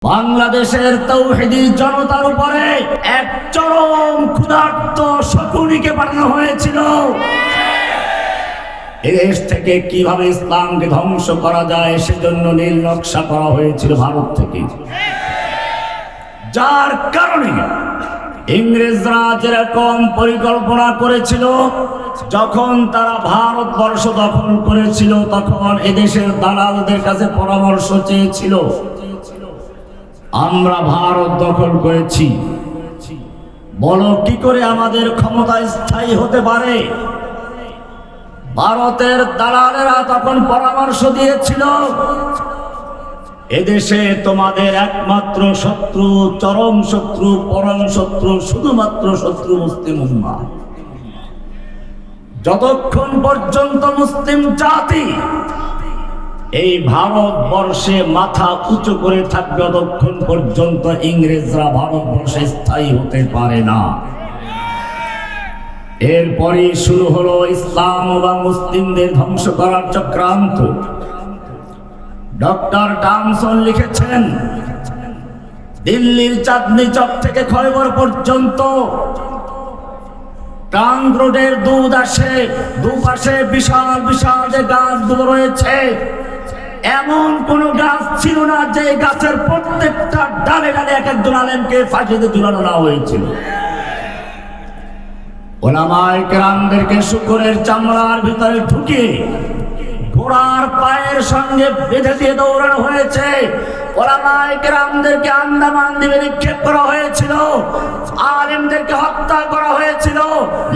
বাংলাদেশের তৌহিদি জনতার উপরে এক চরম ক্ষুধার্ত শকুনিকে পাঠানো হয়েছিল। এদেশ থেকে কিভাবে ইসলামকে ধ্বংস করা যায় সেজন্য নীল নকশা করা হয়েছিল ভারত থেকে, যার কারণে ইংরেজরা যেরকম পরিকল্পনা করেছিল, যখন তারা ভারতবর্ষ দখল করেছিল তখন এদেশের দালালদের কাছে পরামর্শ চেয়েছিল, আমরা ভারত দখল করেছি, বলো কি করে আমাদের ক্ষমতা স্থায়ী হতে পারে। ভারতের দালালেরা তখন পরামর্শ দিয়েছিল, এদেশে তোমাদের একমাত্র শত্রু, চরম শত্রু, পরম শত্রু, শুধুমাত্র শত্রু মুসলিম উম্মাহ। যতক্ষণ পর্যন্ত মুসলিম জাতি এই ভারতবর্ষে মাথা উঁচু করে থাকবে, ততক্ষণ পর্যন্ত ইংরেজরা ভারতবর্ষে স্থায়ী হতে পারে না। এরপরে শুরু হলো ইসলাম এবং মুসলিমদের ধ্বংস করার চক্রান্ত। ডক্টর টমসন লিখেছেন, দিল্লির চাঁদনি চক থেকে খয়বর পর্যন্ত ট্রাঙ্ক রোডের দুপাশে বিশাল বিশাল যে গাছগুলো রয়েছে, এমন কোন গাছ ছিল না যে গাছের প্রত্যেকটা ডালে ডালে এক একজন আলেমকে ফাঁসিতে ঝুলানো না হয়েছিল। ওলামায়ে কেরামদেরকে শুকরের চামড়ার ভিতরে ঢুকিয়ে ঘোড়ার পায়ের সঙ্গে বেঁধে দিয়ে দৌড়ানো হয়েছে। ওলামায়ে কেরামদেরকে আন্দামান দ্বীপে নিক্ষেপ করা হয়েছিল, আলেমদেরকে হত্যা করা হয়েছিল,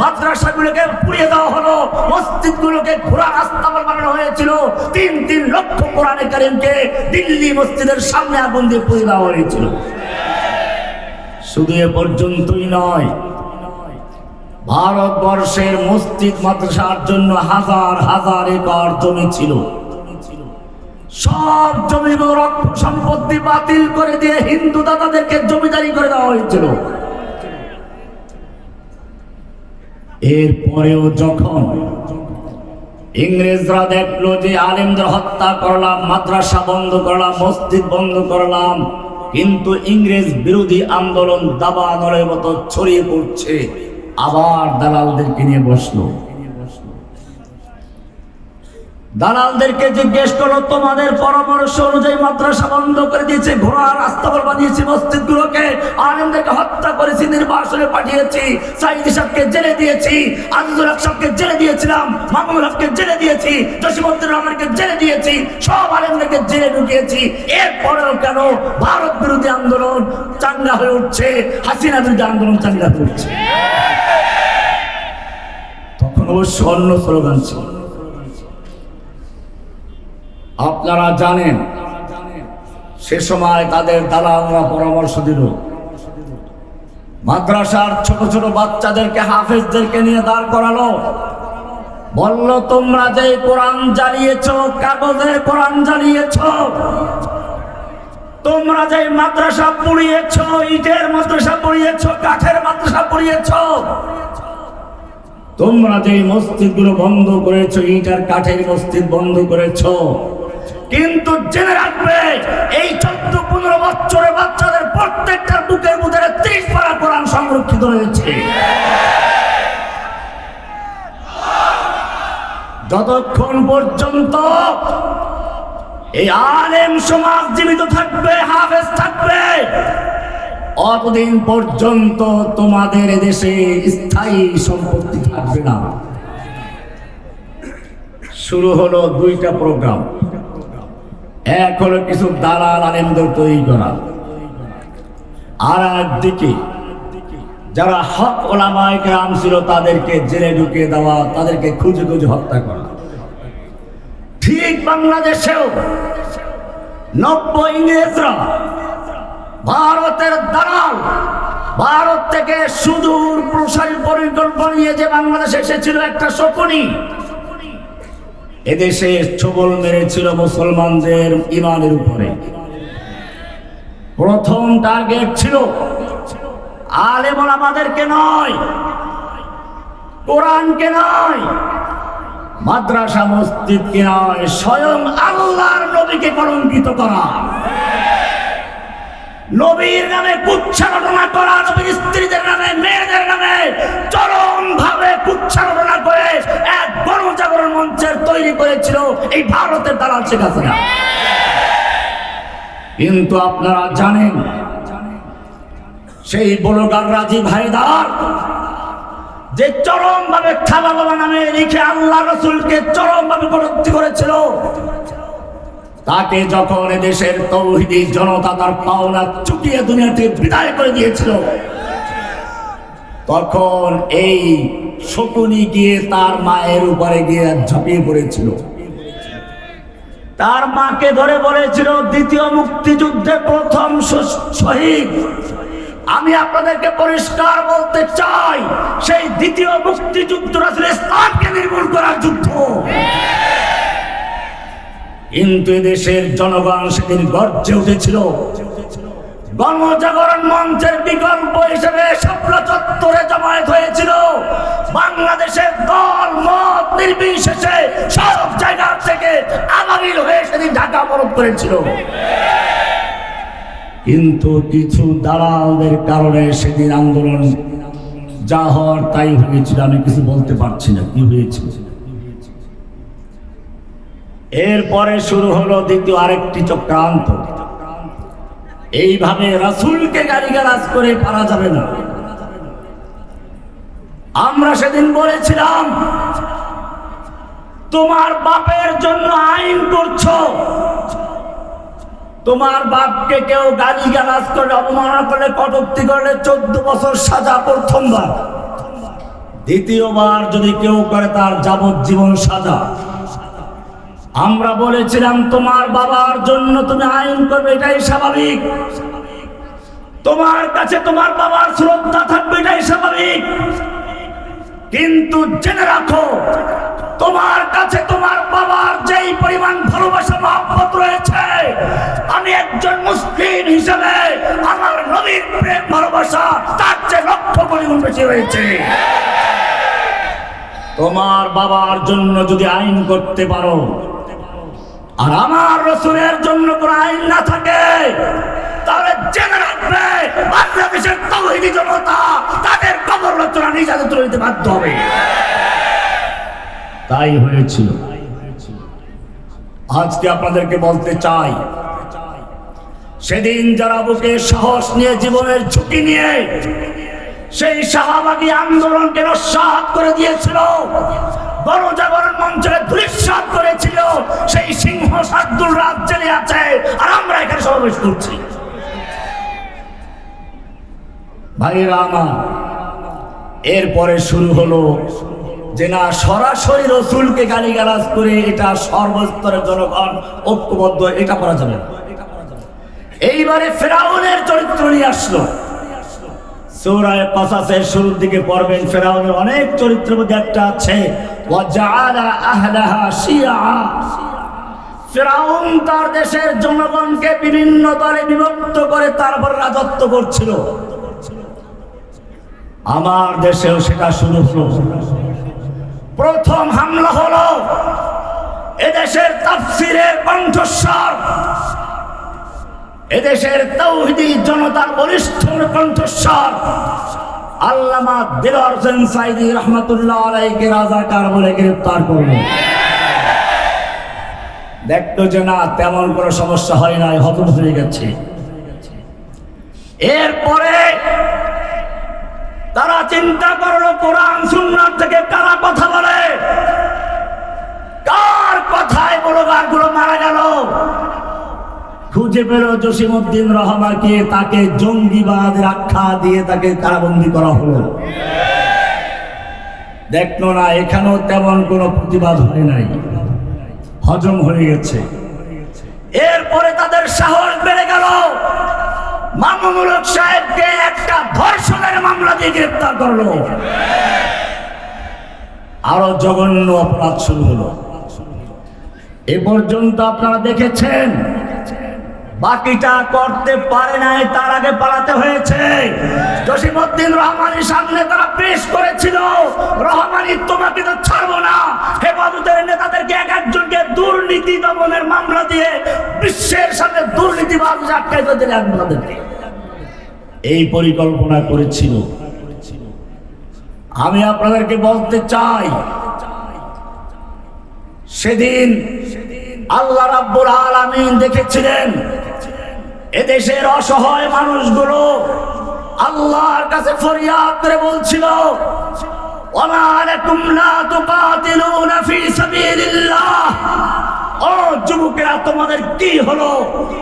মাদ্রাসাগুলোকে পুড়িয়ে দেওয়া হলো, মসজিদগুলোকে ঘোড়ার আস্তাবল বানানো হয়েছিল। ৩ লক্ষ কোরআনে কারীমকে দিল্লি মসজিদের সামনে আগুন দিয়ে পুড়িয়ে দেওয়া হয়েছিল। শুধু এ পর্যন্তই নয়, ভারতবর্ষের মসজিদ মাদ্রাসার জন্য হাজার হাজার একর জমি ছিল, সব জমিগুলো সম্পত্তি বাতিল করে দিয়ে হিন্দু দাতাদেরকে জমিদারি করে দেওয়া হয়েছিল। এরপরেও যখন ইংরেজরা দেখলো যে আলেমদের হত্যা করলাম, মাদ্রাসা বন্ধ করলাম, মসজিদ বন্ধ করলাম, কিন্তু ইংরেজ বিরোধী আন্দোলন দাবানলের মতো ছড়িয়ে পড়ছে, আবার দালালদেরকে নিয়ে বসলো। দালালদেরকে জিজ্ঞেস করলো, তোমাদের পরামর্শ অনুযায়ী মাদ্রাসা বন্ধ করে দিয়েছে, ঘোড়ার আস্তাবল বানিয়েছি, মসজিদগুলোকে, আলেমদেরকে হত্যা করেছি, নির্বাসনে পাঠিয়েছি, সাইদি সাহেবকে জেলে দিয়েছি, আজিজুল হক সাহেবকে জেলে দিয়েছিলাম, মামুনুল হককে জেলে দিয়েছি, জসিমউদ্দিন রহমানকে জেলে দিয়েছি, সব আলেমদেরকে জেলে ঢুকিয়েছি, এরপরেও কেন ভারত বিরোধী আন্দোলন চাঙ্গা হয়ে উঠছে, হাসিনা বিরোধী আন্দোলন চাঙ্গা হয়ে উঠছে? তখন অবশ্য অন্য স্লোগান ছিল। আপনারা জানেন, সে সময় তাদের দালালরা পরামর্শ দিল, মাদ্রাসার ছোট ছোট বাচ্চাদেরকে, হাফেজদেরকে নিয়ে দাঁড় করালো, বলল, তোমরা যে কোরআন জ্বালিয়েছ, কাগজের কোরআন জ্বালিয়েছ, তোমরা যে মাদ্রাসা পড়িয়েছ, ইটের মাদ্রাসা পড়িয়েছ, কাঠের মাদ্রাসা পড়িয়েছ, তোমরা যে মসজিদগুলো বন্ধ করেছ, ইট আর কাঠের মসজিদ বন্ধ করেছ, কিন্তু জেনে রাখবে, এই 14-15 বছরের বাচ্চাদের প্রত্যেকটার বুকের মধ্যে 30 পারা কোরআন সংরক্ষিত রয়েছে। যতক্ষণ পর্যন্ত এই আলেম সমাজ জীবিত থাকবে, হাফেজ থাকবে, অতদিন পর্যন্ত তোমাদের এদেশে স্থায়ী সম্পত্তি থাকবে না। শুরু হলো 2টা প্রোগ্রাম। এক হলো কিছু দালাল আলেমদের তৈরি করা, আর একদিকে যারা হক ওলামায়ে কেরাম ছিল তাদেরকে জেলে ঢুকিয়ে দেওয়া, তাদেরকে খুঁজে খুঁজে হত্যা করা। ঠিক বাংলাদেশেও 90 ইংরেজরা, ভারতের দালাল, ভারত থেকে সুদূর প্রসারী পরিকল্পনা নিয়ে যে বাংলাদেশে এসেছিল একটা শকুনি, এদেশে ছবল মেরেছিল মুসলমানদের ইমানের উপরে। প্রথম টার্গেট ছিল আলেম ওলামাদেরকে নয়, কোরআনকে নয়, মাদ্রাসা মসজিদকে নয়, স্বয়ং আল্লাহর নবীকে কলঙ্কিত করা। নবীর নামে কুচ্ছারটনা করা, নবীর স্ত্রীদের নামে, মেয়েদের নামে চরম ভাবে কুচ্ছারটনা করে এক গণজাগরণ মঞ্চের তৈরি করেছিল এই ভারতের দালাল শেখ হাসিনা। কিন্তু আপনারা জানেন সেই ব্লগার রাজীব হায়দার যে চরম ভাবে খালা বাবা নামে লিখে আল্লাহ রসুলকে চরম ভাবে কটূক্তি করেছিল, তাকে যখন দেশের তৌহিদি জনতা তার পাওনা চুকিয়ে দুনিয়া থেকে বিদায় করে দিয়েছিল, তখন এই শকুনি গিয়ে তার মায়ের উপরে গিয়ে ঝাঁপিয়ে পড়েছিল। তার মাকে ধরে বলেছিল দ্বিতীয় মুক্তিযুদ্ধে প্রথম শহীদ। আমি আপনাদেরকে পরিষ্কার বলতে চাই, সেই দ্বিতীয় মুক্তিযুদ্ধ আসলে ইসলামকে নির্মূল করার যুদ্ধ। কিন্তু দেশের জনগণ সেদিন গর্জে উঠেছিল। গণজাগরণ মঞ্চের বিকল্প হিসেবে শাপলা চত্বরে জমায়েত হয়েছিল। বাংলাদেশের দল মত নির্বিশেষে সব জায়গা থেকে আবাবিল হয়ে সেদিন ঢাকা অবরোধ করেছিল। কিন্তু কিছু দালালদের কারণে সেদিন আন্দোলন যা হওয়ার তাই হয়েছিল। আমি কিছু বলতে পারছি না কি হয়েছিল। এরপরে শুরু হলো দ্বিতীয় আরেকটি চক্রান্ত। এইভাবে রাসূলকে গালিগালাজ করে পারা যাবে না। আমরা সেদিন বলেছিলাম তোমার বাপের জন্য আইন করছো, তোমার বাপকে কেউ গালিগালাজ করে অবমাননা করলে কটূক্তি করলে 14 বছর সাজা প্রথমবার, দ্বিতীয়বার যদি কেউ করে তার যাবজ্জীবন সাজা। আমরা বলেছিলাম তোমার বাবার জন্য তুমি আইন করবে, এটাই স্বাভাবিক। তোমার কাছে তোমার বাবার শ্রদ্ধা থাকবে, এটাই স্বাভাবিক। কিন্তু জেনে রাখো তোমার কাছে তোমার বাবার যেই পরিমাণ ভালোবাসা মহব্বত রয়েছে, আমি একজন মুসলিম হিসেবে আমার নবীর প্রেম ভালোবাসা তার চেয়ে লক্ষ পরিমাণ বেশি রয়েছে। তোমার বাবার জন্য যদি আইন করতে পারো আর আমার রাসূলের জন্য কোনো আইন না থাকে, তাহলে জেনে রাখবে বাংলাদেশের তাওহীদি জনতা তাদের কবর রচনা নিজেদের তুলে নিতে বাধ্য হবে। তাই হয়েছিল। আজকে আপনাদেরকে বলতে চাই, সেদিন যারা বুকে সাহস নিয়ে জীবনের ঝুঁকি নিয়ে সেই শাহবাগী আন্দোলনকে নস্যাৎ করে দিয়েছিল, গণজাগরণ মঞ্চে ধূলিসাৎ করেছিল, সেই সিংহ শার্দুল রাত জেলে আছে আর আমরা এখানে সমাবেশ করছি। ভাইরা আমার, এরপরে শুরু হলো যে না, সরাসরি রসুলকে গালিগালাজ করে এটা সর্বস্তরের জনগণ ঐক্যবদ্ধ, এটা করা যাবে না। এইবারে ফেরাউনের চরিত্র নিয়ে আসলো। সূরা কাসাসের শুরুর দিকে পড়বেন, ফেরাউনের অনেক চরিত্রের মধ্যে একটা আছে ওয়াজআলা আহলাহা শিয়া। ফেরাউন তার দেশের জনগণকে বিভিন্ন দলে বিভক্ত করে তারপর রাজত্ব করছিল। আমার দেশেও সেটা শুরু হলো। প্রথম হামলা হলো এদেশের তাফসীরের কণ্ঠস্বর, এদেশের তাওহীদি জনতার বলিষ্ঠ কণ্ঠস্বর আল্লামা দিলওয়ার হোসেন সাঈদী রাহমাতুল্লাহ আলাইহিকে রাজাকার বলে গ্রেফতার করলো। দেখতো যে না, তেমন কোনো সমস্যা হয় নাই, হজম হয়ে গেছে। এরপরে তারা চিন্তা করলো কোরআন সুন্নাহ থেকে কারা কথা বলে, কার কথায় ব্লগারগুলো মারা গেল। খুঁজে পেল জসিমউদ্দিন রহমাকে, তাকে জঙ্গিবাদের আখ্যা দিয়ে তাকে কারাবন্দী করা হলো। দেখলো না, এখানেও তেমন কোনো প্রতিবাদ হয় নাই, হজম হয়ে গেছে। এরপরে তাদের সাহস বেড়ে গেল, মামুনুল হক সাহেবকে একটা ধর্ষণের মামলা দিয়ে গ্রেফতার করলো। আরো জঘন্য অপরাধ শুরু হলো। এ পর্যন্ত আপনারা দেখেছেন, বাকিটা করতে পারে নাই, তার আগে পালাতে হয়েছে। জসিমউদ্দিন রহমানের সামনে তারা পেশ করেছিল, রহমানি তোমাকে তো ছাড়বো না। হেফাজতের নেতাদেরকে এক একজনকে দুর্নীতি দমনের মামলা দিয়ে বিশ্বের সামনে দুর্নীতিবাজ আটকাইতে দিলেন আপনাদেরকে। এই পরিকল্পনা করেছিল। আমি আপনাদেরকে বলতে চাই, সেদিন আল্লাহ রাব্বুল আলামিন দেখেছিলেন এদেশের অসহায় মানুষগুলো আল্লাহর কাছে ফরিয়াদ করে বলছিল, ওয়া লাকুম লা তুকাতিলুনা ফি সাবিলিল্লাহ। ও যুবকেরা, তোমাদের কি হলো?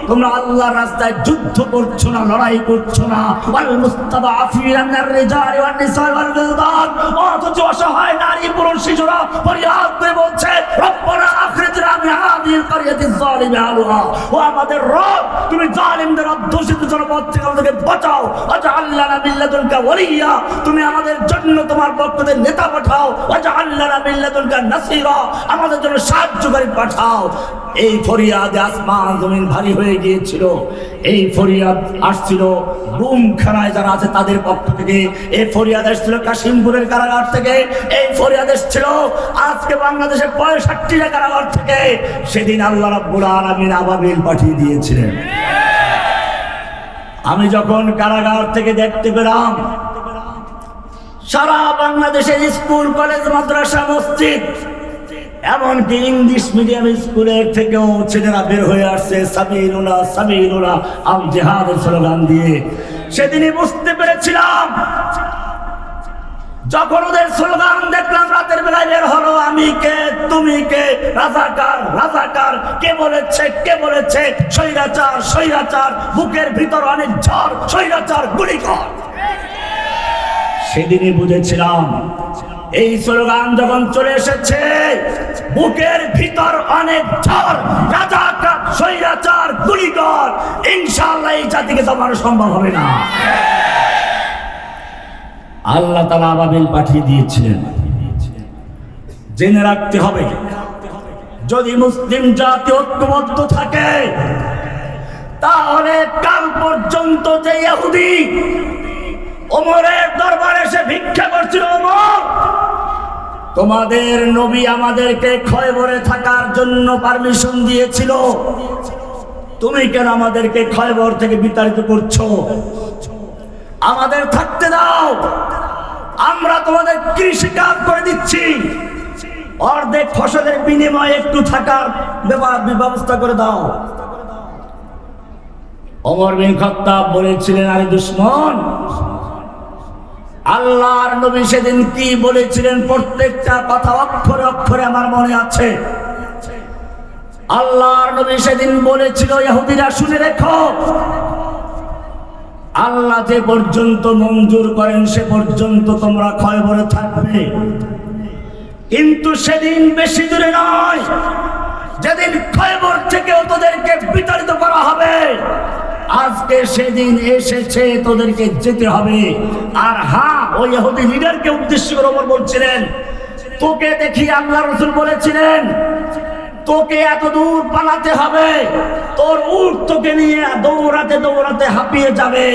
তোমরা আল্লাহর রাস্তায় যুদ্ধ করছো না, লড়াই করছো না। ওয়াল মুস্তাদআফিনা মিনার রিজালি ওয়ান নিসা ওয়াল বিলদান। অথচ অসহায় নারী পুরুষ শিশুরা ফরিয়াদ করে বলছে, রব্বানা আখরিজনা মিন হাযিহিল ক্বরিয়াতিজ যালিমি আহলুহা। ও আমাদের রব, তুমি জালিমদের অধ্যুষিত জনপদ থেকে আমাদেরকে বাঁচাও। ওয়াজআল লানা মিন লাদুনকা ওয়ালিয়্যা, তুমি আমাদের জন্য তোমার পক্ষ থেকে নেতা পাঠাও। ওয়াজআল লানা মিন লাদুনকা নাসীরা, আমাদের জন্য সাহায্যকারী পাঠাও। এই ফরিয়াদে আসমান জমিন ভারী হয়ে গিয়েছিল। এই ফরিয়াদ আসছিল গুমখানায় যারা আছে তাদের পক্ষ থেকে, এই ফরিয়াদ এসেছিল কাশিমপুরের কারাগার থেকে, এই ফরিয়াদ এসেছিল আজকে বাংলাদেশের 65টা কারাগার থেকে। সেদিন আল্লাহ রাব্বুল আলামিন আবাবিল পাঠিয়ে দিয়েছিলেন। আমি যখন কারাগার থেকে দেখতে পেলাম সারা বাংলাদেশের স্কুল কলেজ মাদ্রাসা মসজিদ এমনকি ইংলিশ মিডিয়াম স্কুলের থেকেও ছেলেরা বের হয়ে আসছে সাবিলুল্লাহ সাবিলুল্লাহ আল জিহাদের স্লোগান দিয়ে, সেদিনই বুঝতে পেরেছিলাম। যখন ওদের স্লোগান দেখলাম রাতের বেলায় বের হলো, আমি কে তুমি কে, রাজাকার রাজাকার, কে বলেছে কে বলেছে, স্বৈরাচার স্বৈরাচার, বুকের ভিতর অনেক ঝড়, স্বৈরাচার গুলি কর। সেদিনই বুঝেছিলাম এই স্লোগান যখন চলে এসেছে, বুকের ভিতর অনেক ঝড়, রাজাকার স্বৈরাচার গুলি কর, ইনশাআল্লাহ এই জাতিকে দমানো সম্ভব হবে না। আল্লাহ তাআলা আবাবিল পাঠিয়ে দিয়েছিলেন। জেনে রাখতে হবে, যদি মুসলিম জাতি ঐক্যবদ্ধ থাকে তাহলে কাল পর্যন্ত যে ইহুদি ওমরের দরবারে এসে ভিক্ষা করছিল, ওমর তোমাদের নবী আমাদেরকে খয়বরে থাকার জন্য পারমিশন দিয়েছিল, তুমি কেন আমাদেরকে খয়বর থেকে বিতাড়িত করছো? আমাদের থাকতে দাও, আমরা তোমাদের কৃষিকাজ করে দিচ্ছি, অর্ধেক ফসলের বিনিময়ে একটু থাকার ব্যবস্থা করে দাও। ওমর বিন খাত্তাব বলেছিলেন, আরে দুশমন, আল্লাহর নবী সেদিন কি বলেছিলেন প্রত্যেকটা কথা অক্ষরে অক্ষরে আমার মনে আছে। আল্লাহর নবী সেদিন বলেছিল, ইহুদিরা শুনে রেখো, আল্লাহ যে পর্যন্ত মঞ্জুর করেন সে পর্যন্ত তোমরা খয়বরে থাকবে, কিন্তু সেদিন বেশি দূরে নয়, যেদিন খয়বর থেকে তোদেরকে বিতাড়িত করা হবে, আজকে সেদিন এসেছে, তোদেরকে যেতে হবে। আর হ্যাঁ, ওই ইহুদি লিডারকে উদ্দেশ্য করে ওমর বলছিলেন, তোকে দেখি আল্লাহ রাসূল বলেছিলেন তোকে এত দূর পালাতে হবে, তোর উট তোকে নিয়ে দৌড়াতে দৌড়াতে হাঁপিয়ে যাবে,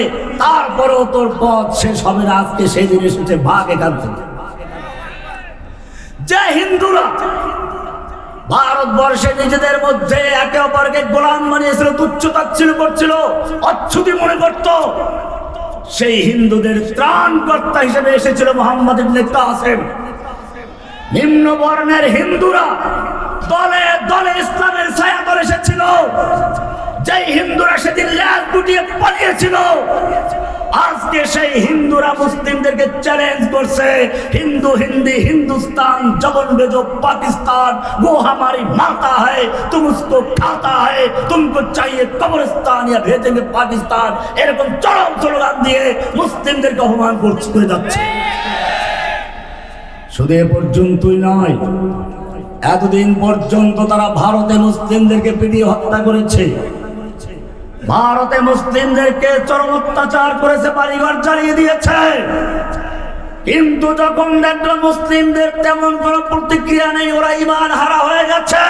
তারপরেও তোর পথ শেষ হবে না। আজকে সেই দিন এসেছে, ভাগ এখান থেকে। যে হিন্দুরা ভারতবর্ষে নিজেদের মধ্যে একে অপরকে গোলাম বানিয়েছিল, তুচ্ছ-তাচ্ছিল্য করছিল, অচ্ছুতি মনে করত, সেই হিন্দুদের ত্রাণকর্তা হিসেবে এসেছিল মুহাম্মদ ইবনে কাসেম। নিম্ন বর্ণের হিন্দুরা দলে দলে ইসলামের ছায়াতলে এসেছিল, যেই হিন্দুরা সেদিন ল্যাজ গুটিয়ে পালিয়েছিল, আজকে সেই হিন্দুরা মুসলিমদেরকে চ্যালেঞ্জ করছে, হিন্দু হিন্দি হিন্দুস্তান জবন বেজো পাকিস্তান, वो हमारी माता है तुम उसको खाता है, तुमको चाहिए कब्रिस्तान या भेजेंगे पाकिस्तान, এরকম চরম স্লোগান দিয়ে মুসলিমদেরকে অপমান করে যাচ্ছে। শুধু এ পর্যন্তই নয়, এতদিন পর্যন্ত তারা ভারতে মুসলিমদেরকে পিটিয়ে হত্যা করেছে, ভারতে মুসলিমদেরকে চরম অত্যাচার করেছে, বাড়িঘর জ্বালিয়ে দিয়েছে। কিন্তু যখন দেখলো মুসলিমদের তেমন কোনো প্রতিক্রিয়া নেই, ওরা ঈমান হারা হয়ে গেছে,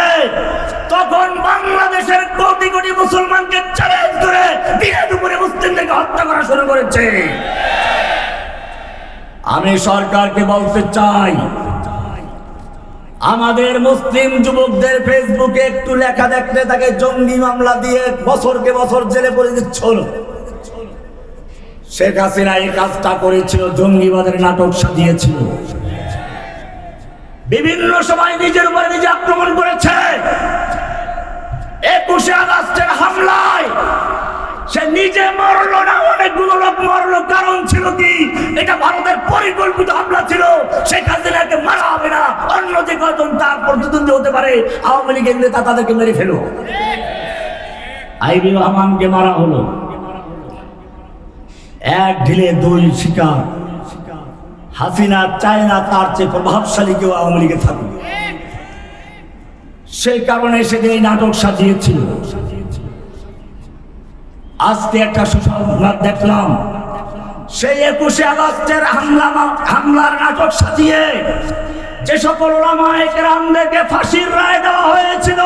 তখন বাংলাদেশের কোটি কোটি মুসলমানকে চ্যালেঞ্জ করে দিনে দুপুরে মুসলিমদেরকে হত্যা করা শুরু করেছে। আমি সরকারকে বলতে চাই, আমাদের মুসলিম যুবকদের ফেসবুকে একটু লেখা দেখলে তাকে জঙ্গি মামলা দিয়ে বছরকে বছর জেলে পড়ে দিচ্ছিল। শেখ হাসিনা এই কাজটা করেছিল, জঙ্গিবাদের নাটক সাজিয়েছিল। বিভিন্ন সময় নিজের উপরে নিজে আক্রমণ করেছে। 21শে আগস্টের হামলায় সে নিজে মরলো না, অনেকগুলো লোক মরলো। কারণ ছিল কি? এটা ভারতের পরিকল্পিত হামলা ছিল। শেখ হাসিনাকে মারা হবে না, অন্য যে কজন তার প্রতিদ্বন্দ্বী হতে পারে আওয়ামী লীগের নেতা, তাদেরকে মেরে ফেলো। আইবি রহমানকে মারা হলো। এক ঢিলে দুই শিকার। হাসিনা চায় না তার চেয়ে প্রভাবশালী কেউ আওয়ামী লীগে থাকুক। সেই কারণে সেদিন এই নাটক সাজিয়েছিল। আজকে একটা সুসংবাদ দেখলাম, সেই 21শে আগস্টের হামলার নাটক সাজিয়ে যে সকল উলামায়ে কেরামদেরকে ফাঁসির রায় দেওয়া হয়েছিল,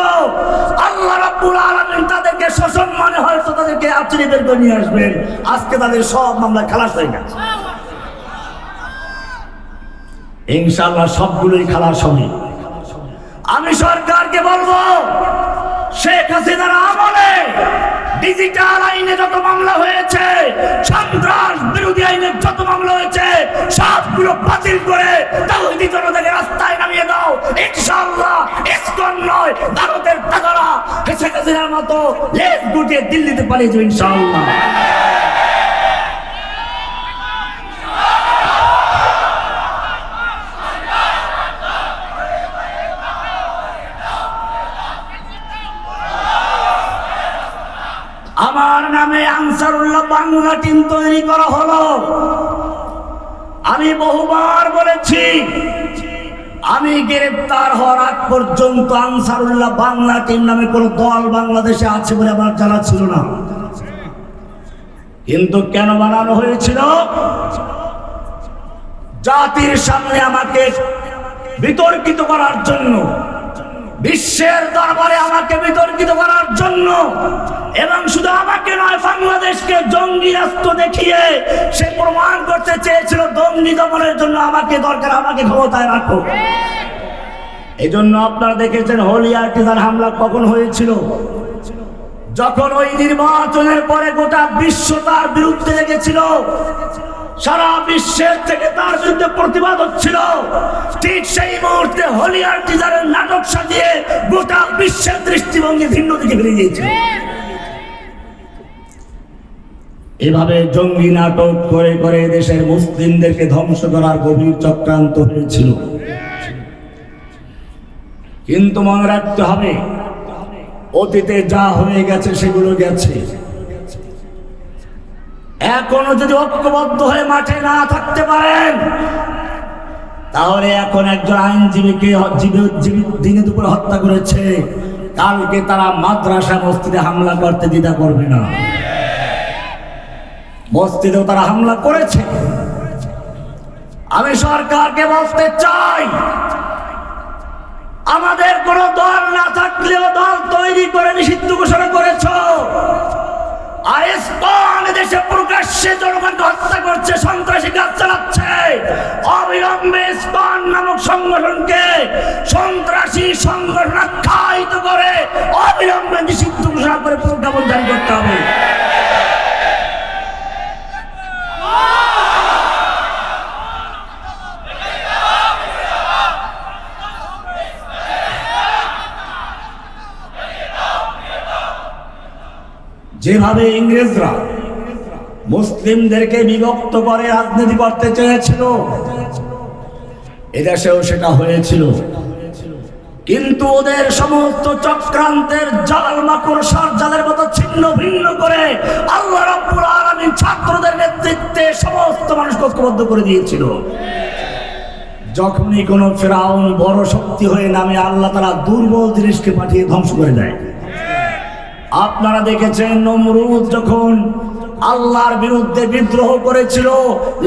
আল্লাহ রাব্বুল আলামিন তাদেরকে সসম্মানে হয়তো তাদেরকে আচরে বের করে নিয়ে আসবেন। আজকে তাদের সব মামলা খালাস হয়ে গেছে ইনশাআল্লাহ, সবগুলোই খালাস হবে। আমি সরকারকে বলবো, শেখ হাসিনার আমলে ডিজিটাল আইনে যত মামলা হয়েছে, সন্ত্রাস বিরোধী আইনে যত মামলা হয়েছে, সবগুলো বাতিল করে তাওহীদি জনতাকে রাস্তায় নামিয়ে দাও। ইনশাআল্লাহ ইসকন নয়, ভারতের তাগড়া শেখ হাসিনার মতো লেজ গুটিয়ে দিল্লিতে পালিয়ে যাবে ইনশাআল্লাহ। আমার নামে আনসারুল্লাহ বাংলা টিম তৈরি করা হলো। আমি বহুবার বলেছি, আমি গ্রেফতার হওয়ার আগ পর্যন্ত আনসারুল্লাহ বাংলা টিম নামে কোন দল বাংলাদেশে আছে বলে আমার জানা ছিল না। কিন্তু কেন বানানো হয়েছিল? জাতির সামনে আমাকে বিতর্কিত করার জন্য, বিশ্বের দরবারে আমাকে বিতর্কিত করার জন্য, এবং শুধু আমাকে নয়, বাংলাদেশকে জঙ্গি রাষ্ট্র দেখিয়ে সে প্রমাণ করতে চেয়েছিল জঙ্গি দমনের জন্য আমাকে দরকার, আমাকে ক্ষমতায় রাখো। এই জন্য আপনারা দেখেছেন হলিয়াটিজার হামলা কখন হয়েছিল? যখন ওই নির্বাচনের পরে গোটা বিশ্ব তার বিরুদ্ধে লেগেছিল, সারা বিশ্বের থেকে তার বিরুদ্ধে প্রতিবাদ হচ্ছিল। ঠিক সেই মুহূর্তে হলিয়াটিজারের নাটক সাজিয়ে গোটা বিশ্বের দৃষ্টিভঙ্গি ভিন্ন দিকে ফিরে গিয়েছিল। এভাবে জঙ্গি নাটক করে করে দেশের মুসলিমদেরকে ধ্বংস করার গভীর চক্রান্ত হয়েছিল। কিন্তু মনে রাখতে হবে, অতীতে যা হয়ে গেছে সেগুলো গেছে। এখনো যদি ঐক্যবদ্ধ হয়ে মাঠে না থাকতে পারেন, তাহলে এখন একজন আইনজীবীকে দিনে দুপুরে হত্যা করেছে, কালকে তারা মাদ্রাসা মসজিদে হামলা করতে দ্বিধা করবে না। মসজিদেও তারা হামলা করেছে। আমি সরকারকে বলতে চাই, আমাদের কোন দল না থাকলেও দল তৈরি করে নিষিদ্ধ ঘোষণা করেছ। আইএসপন দেশে প্রকাশ্যে জনগণকে হত্যা করছে, সন্ত্রাসী কাজ চালাচ্ছে। অবিলম্বে ইসকন নামক সংগঠনকে সন্ত্রাসী সংগঠন আখ্যায়িত করে অবিলম্বে নিষিদ্ধ ঘোষণা করে প্রজ্ঞাপন জারি করতে হবে। যেভাবে ইংরেজরা মুসলিমদেরকে বিভক্ত করে রাজনীতি করতে চেয়েছিল, এদেশেও সেটা হয়েছিল। কিন্তু ওদের সমস্ত চক্রান্তের জাল মাকড়সার জালের মতো ছিন্ন ভিন্ন করে আল্লাহ রাব্বুল আলামিন ছাত্রদের নেতৃত্বে সমস্ত মানুষকে ঐক্যবদ্ধ করে দিয়েছিল। যখনই কোনো ফেরাউন বড় শক্তি হয়ে নামে, আল্লাহ তাআলা দুর্বল জিনিসকে পাঠিয়ে ধ্বংস করে দেয়। আপনারা দেখেছেন নমরুদ যখন আল্লাহর বিরুদ্ধে বিদ্রোহ করেছিল,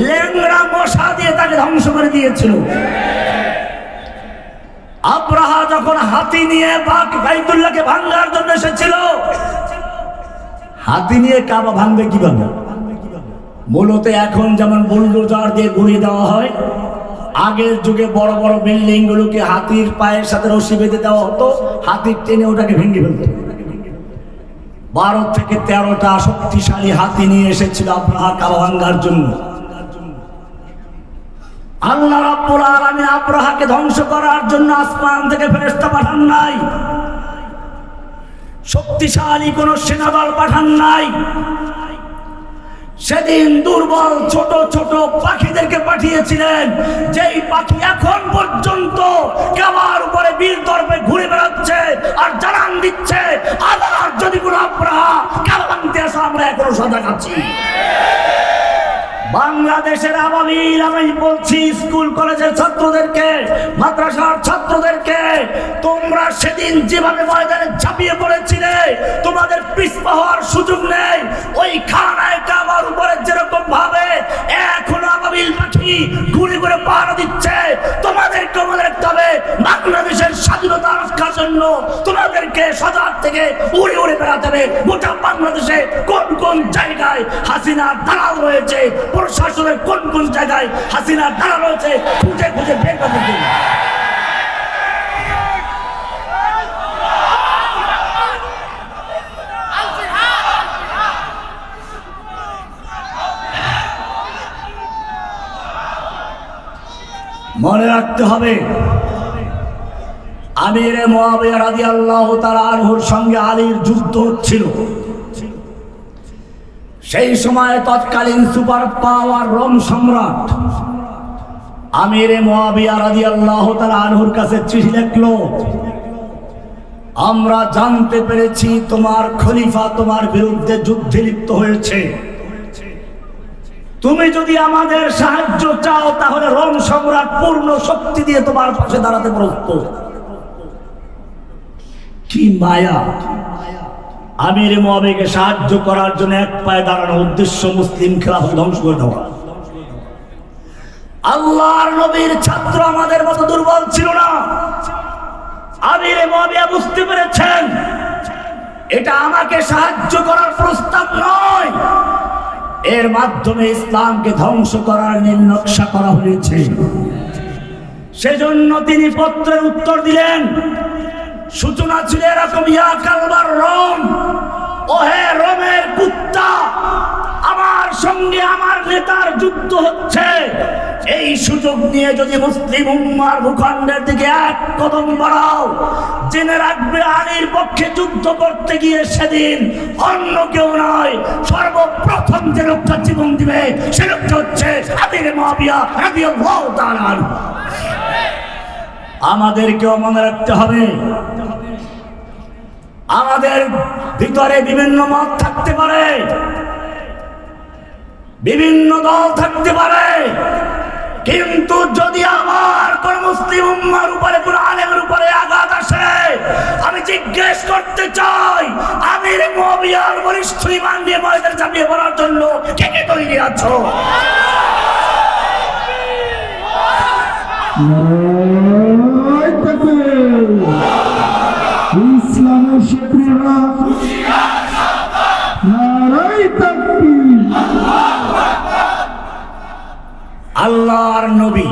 ল্যাংড়া মশা দিয়ে তাকে ধ্বংস করে দিয়েছিল। আব্রাহা যখন হাতি নিয়ে বাইতুল্লাহকে ভাঙার জন্য এসেছিল, হাতি নিয়ে কাবা ভাঙবে কিভাবে? মূলত এখন যেমন বুলডোজার দিয়ে গুঁড়িয়ে দেওয়া হয়, আগের যুগে বড় বড় বিল্ডিং গুলোকে হাতির পায়ের সাথে রশি বেঁধে দেওয়া হতো, হাতির টেনে ওটাকে ভেঙে ফেলত। 12 থেকে 13টা শক্তিশালী হাতি নিয়ে এসেছিল আব্রাহা কাবা ভাঙ্গার জন্য। আল্লাহ রাব্বুল আলামিন আব্রাহাকে ধ্বংস করার জন্য আসমান থেকে ফেরেশতা পাঠান নাই, শক্তিশালী কোন সেনাদল পাঠান নাই। সেদিন দুর্বল ছোট ছোট পাখিদেরকে পাঠিয়েছিলেন, যেই পাখি এখন পর্যন্ত কাবার উপরে বীর দর্পে ঘুরে বেড়াচ্ছে আর জানান দিচ্ছে, আবার যদি কোনো আব্রাহা কাবা ভাঙতে আসে আমরা এখনো সজাগ আছি। বাংলাদেশের আবাবিল, আমি বলছি স্কুল কলেজের ছাত্রদেরকে, মাদ্রাসার ছাত্রদেরকে, তোমরা সেদিন যেভাবে ময়দানে ঝাঁপিয়ে পড়েছিলে তোমাদের পিছপা হওয়ার সুযোগ নেই। ওই খানায় কাবার উপরে যেরকম ভাবে এখনো আবাবিল পাখি ঘুরে ঘুরে পাহারা দিচ্ছে, তোমাদেরকে মনে রাখতে হবে বাংলাদেশের স্বাধীনতা রক্ষার জন্য তোমাদেরকে সজাগ থেকে উড়ে উড়ে বেড়াতে হবে। গোটা বাংলাদেশে কোন কোন জায়গায় হাসিনার দালাল রয়েছে, প্রশাসনের কোন কোন জায়গায় হাসিনার দালাল রয়েছে, খুঁজে খুঁজে বের করতে হবে। মনে রাখতে হবে আমির মুআবিয়া রাদিয়াল্লাহু তাআলা আনহুর সঙ্গে আলীর যুদ্ধ হচ্ছিল। সেই সময় তৎকালীন সুপার পাওয়ার রোম সম্রাট আমির মুআবিয়া রাদিয়াল্লাহু তাআলা আনহুর কাছে চিঠি লিখলো, আমরা জানতে পেরেছি তোমার খলিফা তোমার বিরুদ্ধে যুদ্ধে লিপ্ত হয়েছে, তুমি যদি আমাদের সাহায্য চাও তাহলে রোম সম্রাট পূর্ণ শক্তি দিয়ে তোমার পাশে দাঁড়াতে প্রস্তুত। কি মায়া! আমির মুআবিয়াকে সাহায্য করার জন্য এক পায়ে দাঁড়ানোর উদ্দেশ্য মুসলিম খেলাফত ধ্বংস করে দেওয়া। আল্লাহর নবীর ছাত্র আমাদের মতো দুর্বল ছিল না। আমির মুআবিয়া বুঝতে পেরেছেন এটা আমাকে সাহায্য করার প্রস্তাব নয়, এর মাধ্যমে ইসলামকে ধ্বংস করার নীল নকশা করা হয়েছে। সেজন্য তিনি পত্রের উত্তর দিলেন। সূচনা ছিল এরকম, ইয়া কালবার রোম, ও হে রোমের কুত্তা, আমার সঙ্গে আমার নেতার যুদ্ধ হচ্ছে। এই সুযোগ নিয়ে যদি মুসলিম উম্মার ভূখণ্ডের দিকে এক কদম বাড়াও, জেনে রাখবে আলীর পক্ষে যুদ্ধ করতে গিয়ে সেদিন অন্য কেউ নয়, সর্বপ্রথম যে লোকটা জীবন দিবে সে লোকটা হচ্ছে আমির মুআবিয়া রাদিয়াল্লাহু তাআলা আনহু। আমাদেরকেও মনে রাখতে হবে আমাদের ভিতরে বিভিন্ন মত থাকতে পারে, বিভিন্ন দল থাকতে পারে, কিন্তু যদি আমার কোন মুসলিম উম্মার উপরে কোন আলেমের উপরে আঘাত আসে, আমি জিজ্ঞেস করতে চাই আমির মুআবিয়ার বলিষ্ঠ ঈমান নিয়ে ময়দানে ঝাঁপিয়ে পড়ার জন্য কে কে তৈরি আছো? ইসলামের শত্রুরা নারায়ে তাকবীর। আল্লাহর নবী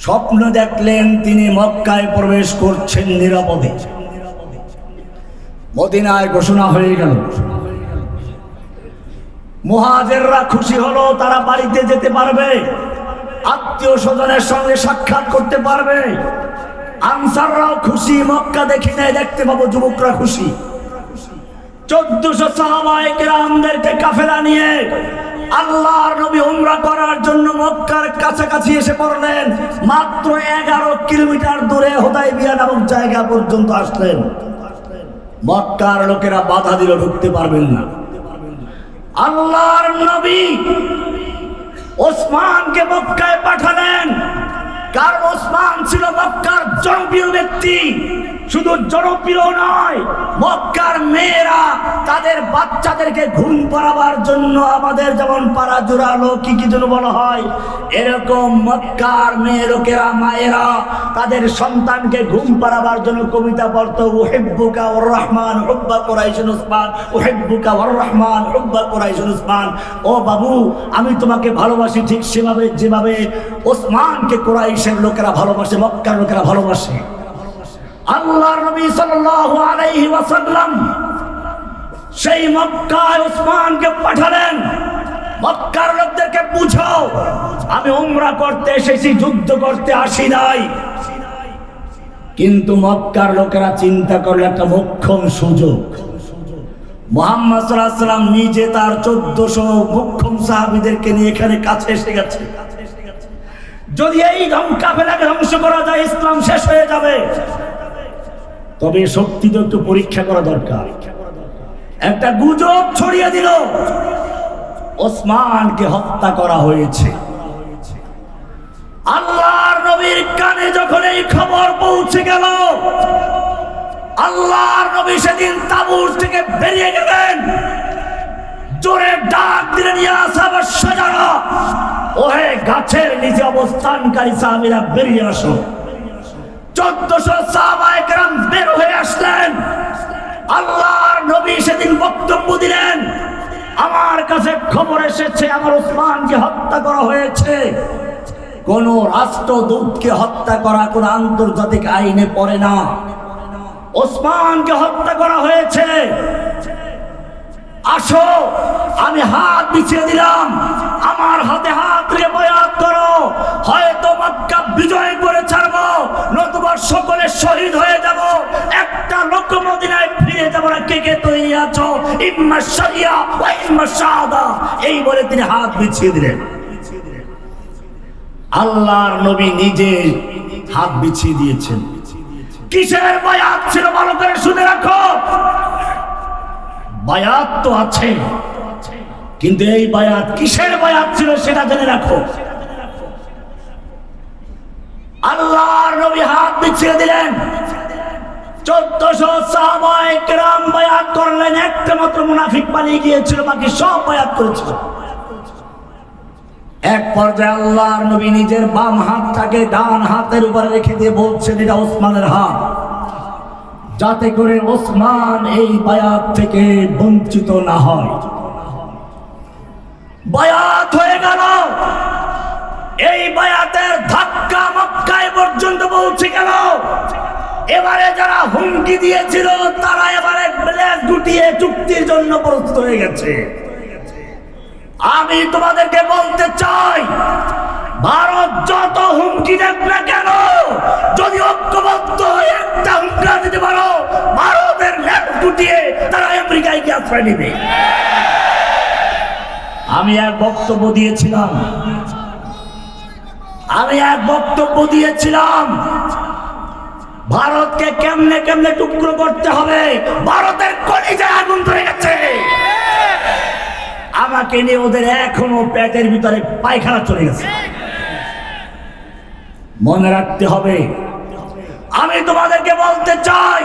স্বপ্ন দেখলেন তিনি মক্কায় প্রবেশ করছেন নিরাপদে। মদিনায় ঘোষণা হয়ে গেল। মুহাজিররা খুশি হলো, তারা বাড়িতে যেতে পারবে, আত্মীয় স্বজনের সঙ্গে সাক্ষাৎ করতে পারবে। আনসাররাও খুশি, মক্কা দেখি নাই, দেখতে পাবো। যুবকরা খুশি। 1400 সাহাবায়ে কেরামদেরকে কাফেলা নিয়ে আল্লাহর নবী উমরা করার জন্য মক্কার কাছাকাছি এসে পড়লেন। মাত্র 11 কিলোমিটার দূরে হুদায়বিয়া নামক জায়গা পর্যন্ত আসলেন। মক্কার লোকেরা বাধা দিল, ঢুকতে পারবেন না। আল্লাহর নবী ওসমানকে মক্কায় পাঠালেন, কারণ ওসমান ছিল মক্কার জনপ্রিয় ব্যক্তি। শুধু জনপ্রিয় নয়, মক্কার মেয়েরা তাদের বাচ্চাদেরকে ঘুম পাড়াবার জন্য, আমাদের যেমন পাড়া জোড়ালো কি কি যেন বলা হয়, এরকম মক্কার মেয়ে লোকেরা, মায়েরা তাদের সন্তানকে ঘুম পাড়াবার জন্য কবিতা পড়তো। উহিব্বুকা ওয়ার রহমান হুব্বা কুরাইশিন উসমান, উহিব্বুকা ওয়ার রহমান হুব্বা কুরাইশিন উসমান। ও বাবু, আমি তোমাকে ভালোবাসি ঠিক সেভাবে যেভাবে ওসমানকে কুরাইশের লোকেরা ভালোবাসে, মক্কার লোকেরা ভালোবাসে। আল্লাহর নবী সাল্লাল্লাহু আলাইহি ওয়াসাল্লাম সেই মক্কায় ওসমানকে পাঠালেন, মক্কার লোকদেরকে বুঝাও, আমি উমরা করতে এসেছি, যুদ্ধ করতে আসি নাই। কিন্তু মক্কার লোকেরা চিন্তা করলো একটা মোক্ষম সুযোগ। মুহাম্মদ সাল্লাল্লাহু আলাইহি ওয়াসাল্লাম নিজে তার 1400 মোক্ষম সাহাবীদেরকে নিয়ে এখানে কাছে এসে গেছে। যদি এই কাফেলাকে ধ্বংস করা যায়, ইসলাম শেষ হয়ে যাবে। তবে শক্তি তো একটু পরীক্ষা করা দরকার। একটা গুজব ছড়িয়ে দিল, ওসমানকে হত্যা করা হয়েছে। আল্লাহর নবীর কানে যখন এই খবর পৌঁছে গেল, আল্লাহর নবী সেদিন তাবুর থেকে বেরিয়ে গেলেন, জোরে ডাক দিলেন, ইয়া সাহাবাস শাজারা, ওহে গাছের নিচে অবস্থানকারী সাহাবীরা বেরিয়ে আসো। 1400 সাহাবায়ে কেরাম বের হয়ে আসলেন। আল্লাহর নবী সেদিন বক্তব্য দিলেন, আমার কাছে খবর এসেছে আমার ওসমানকে হত্যা করা হয়েছে। কোন রাষ্ট্রদূতকে হত্যা করা কোন আন্তর্জাতিক আইনে পড়ে না। ওসমানকে হত্যা করা হয়েছে। আসো, আমি হাত বিছিয়ে দিলাম, আমার হাতে হাত রেখে বয়াত করো। হয়তো মক্কা বিজয় করে ছাড়বো, নতুবা সকলে শহীদ হয়ে যাব, একটা লোক মদিনায় ফিরে যাব না। কে কে তৈরি আছো? ইম্মা শরিয়া ওয়া ইম্মা শাহাদা। এই বলে তিনি হাত বিছিয়ে দিলেন। আল্লাহর নবী নিজে হাত বিছিয়ে দিয়েছেন। কিসের বায়াত ছিল ভালো করে শুনে রাখো। বায়াত তো আছে, কিন্তু এই বায়াত কিসের বায়াত ছিল সেটা জেনে রাখো। আল্লাহর নবী হাত বিছিয়ে দিলেন, 1400 সাহাবায়ে কেরাম বায়াত করলেন। একটা মাত্র মুনাফিক পালিয়ে গিয়েছিল, বাকি সব বায়াত করেছিল। এক পর্যায়ে আল্লাহর নবী নিজের বাম হাতটাকে ডান হাতের উপরে রেখে দিয়ে বলছেন, এটা ওসমানের হাত, যাতে করে ওসমান এই বায়াত থেকে বঞ্চিত না হয়। বায়াত হয়ে গেল। এই বায়াতের ধাক্কা মক্কায় পর্যন্ত পৌঁছে গেল। এবারে যারা হুমকি দিয়েছিল তারা এবারে ব্লেড গুটিয়ে চুক্তির জন্য প্রস্তুত হয়ে গেছে। আমি তোমাদেরকে বলতে চাই, ভারত যত হুমকি দেখ না কেন, যদি ঐক্যবদ্ধ হয়ে একটা হুমকা দিতে পারো, ভারতের লেজ গুটিয়ে তারা আমেরিকায় গিয়ে আশ্রয় নেবে। আমি এক বক্তব্য দিয়েছিলাম, ভারতকে কেমনে কেমনে টুকরো করতে হবে। ভারতের কলিজায় আগুন ধরে গেছে। আমাকে নিয়ে ওদের এখনো পেটের ভিতরে পায়খানা চলে গেছে। মনে রাখতে হবে। আমি তোমাদেরকে বলতে চাই,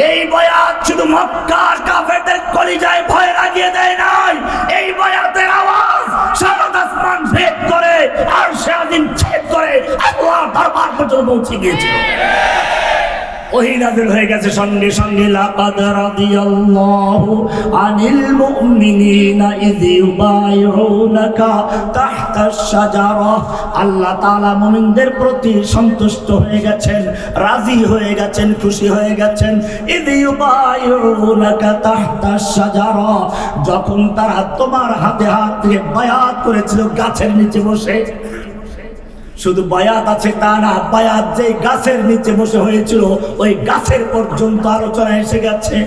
এই বায়াত শুধু মক্কার কাফেরদের কলিজায় ভয় লাগিয়ে দেয় নাই, এই বায়াতের আওয়াজ সারা আসমান ভেদ করে আর সেদিন ছেদ করে আল্লাহর দরবার পর্যন্ত পৌঁছে গিয়েছিল। ওহী নাযিল হয়ে গেছে সঙ্গে সঙ্গে, লাকাদ রাদিয়াল্লাহু আনিল মুমিনিনা ইয ইউবাইউনাকা তাহতাশ শাজারা। আল্লাহ তাআলা মুমিনদের প্রতি সন্তুষ্ট হয়ে গেছেন, রাজি হয়ে গেছেন, খুশি হয়ে গেছেন। ইয ইউবাইউনাকা তাহতাশ শাজারা, যখন তারা তোমার হাতে হাত দিয়ে বায়াত করেছিল গাছের নিচে বসে। শুধু বায়াত আছে তা না, বায়াত যে গাছের নিচে বসে হয়েছিল ওই গাছের পর্যন্ত আলোচনা এসে গেছে।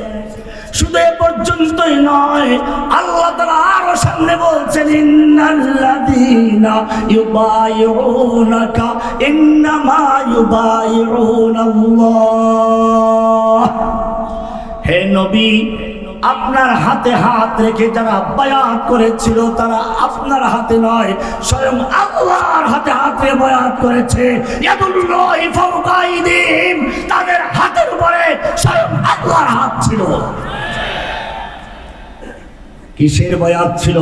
শুধু এ পর্যন্তই নয়, আল্লাহ তাআলা আরো সামনে বলছেন, ইন্নাল্লাযীনা ইউবাইউনাকা ইন্নামা ইউবাইউনাল্লাহ। হে নবী, আপনার হাতে হাত রেখে যারা বায়াত করেছিল তারা আপনার হাতে নয়, স্বয়ং আল্লাহর হাতে হাত রেখে বায়াত করেছে। ইয়াদুল্লাহি ফাওকা আইদিহিম, তাদের হাতের উপরে স্বয়ং আল্লাহর হাত ছিল। কিসের বায়াত ছিল?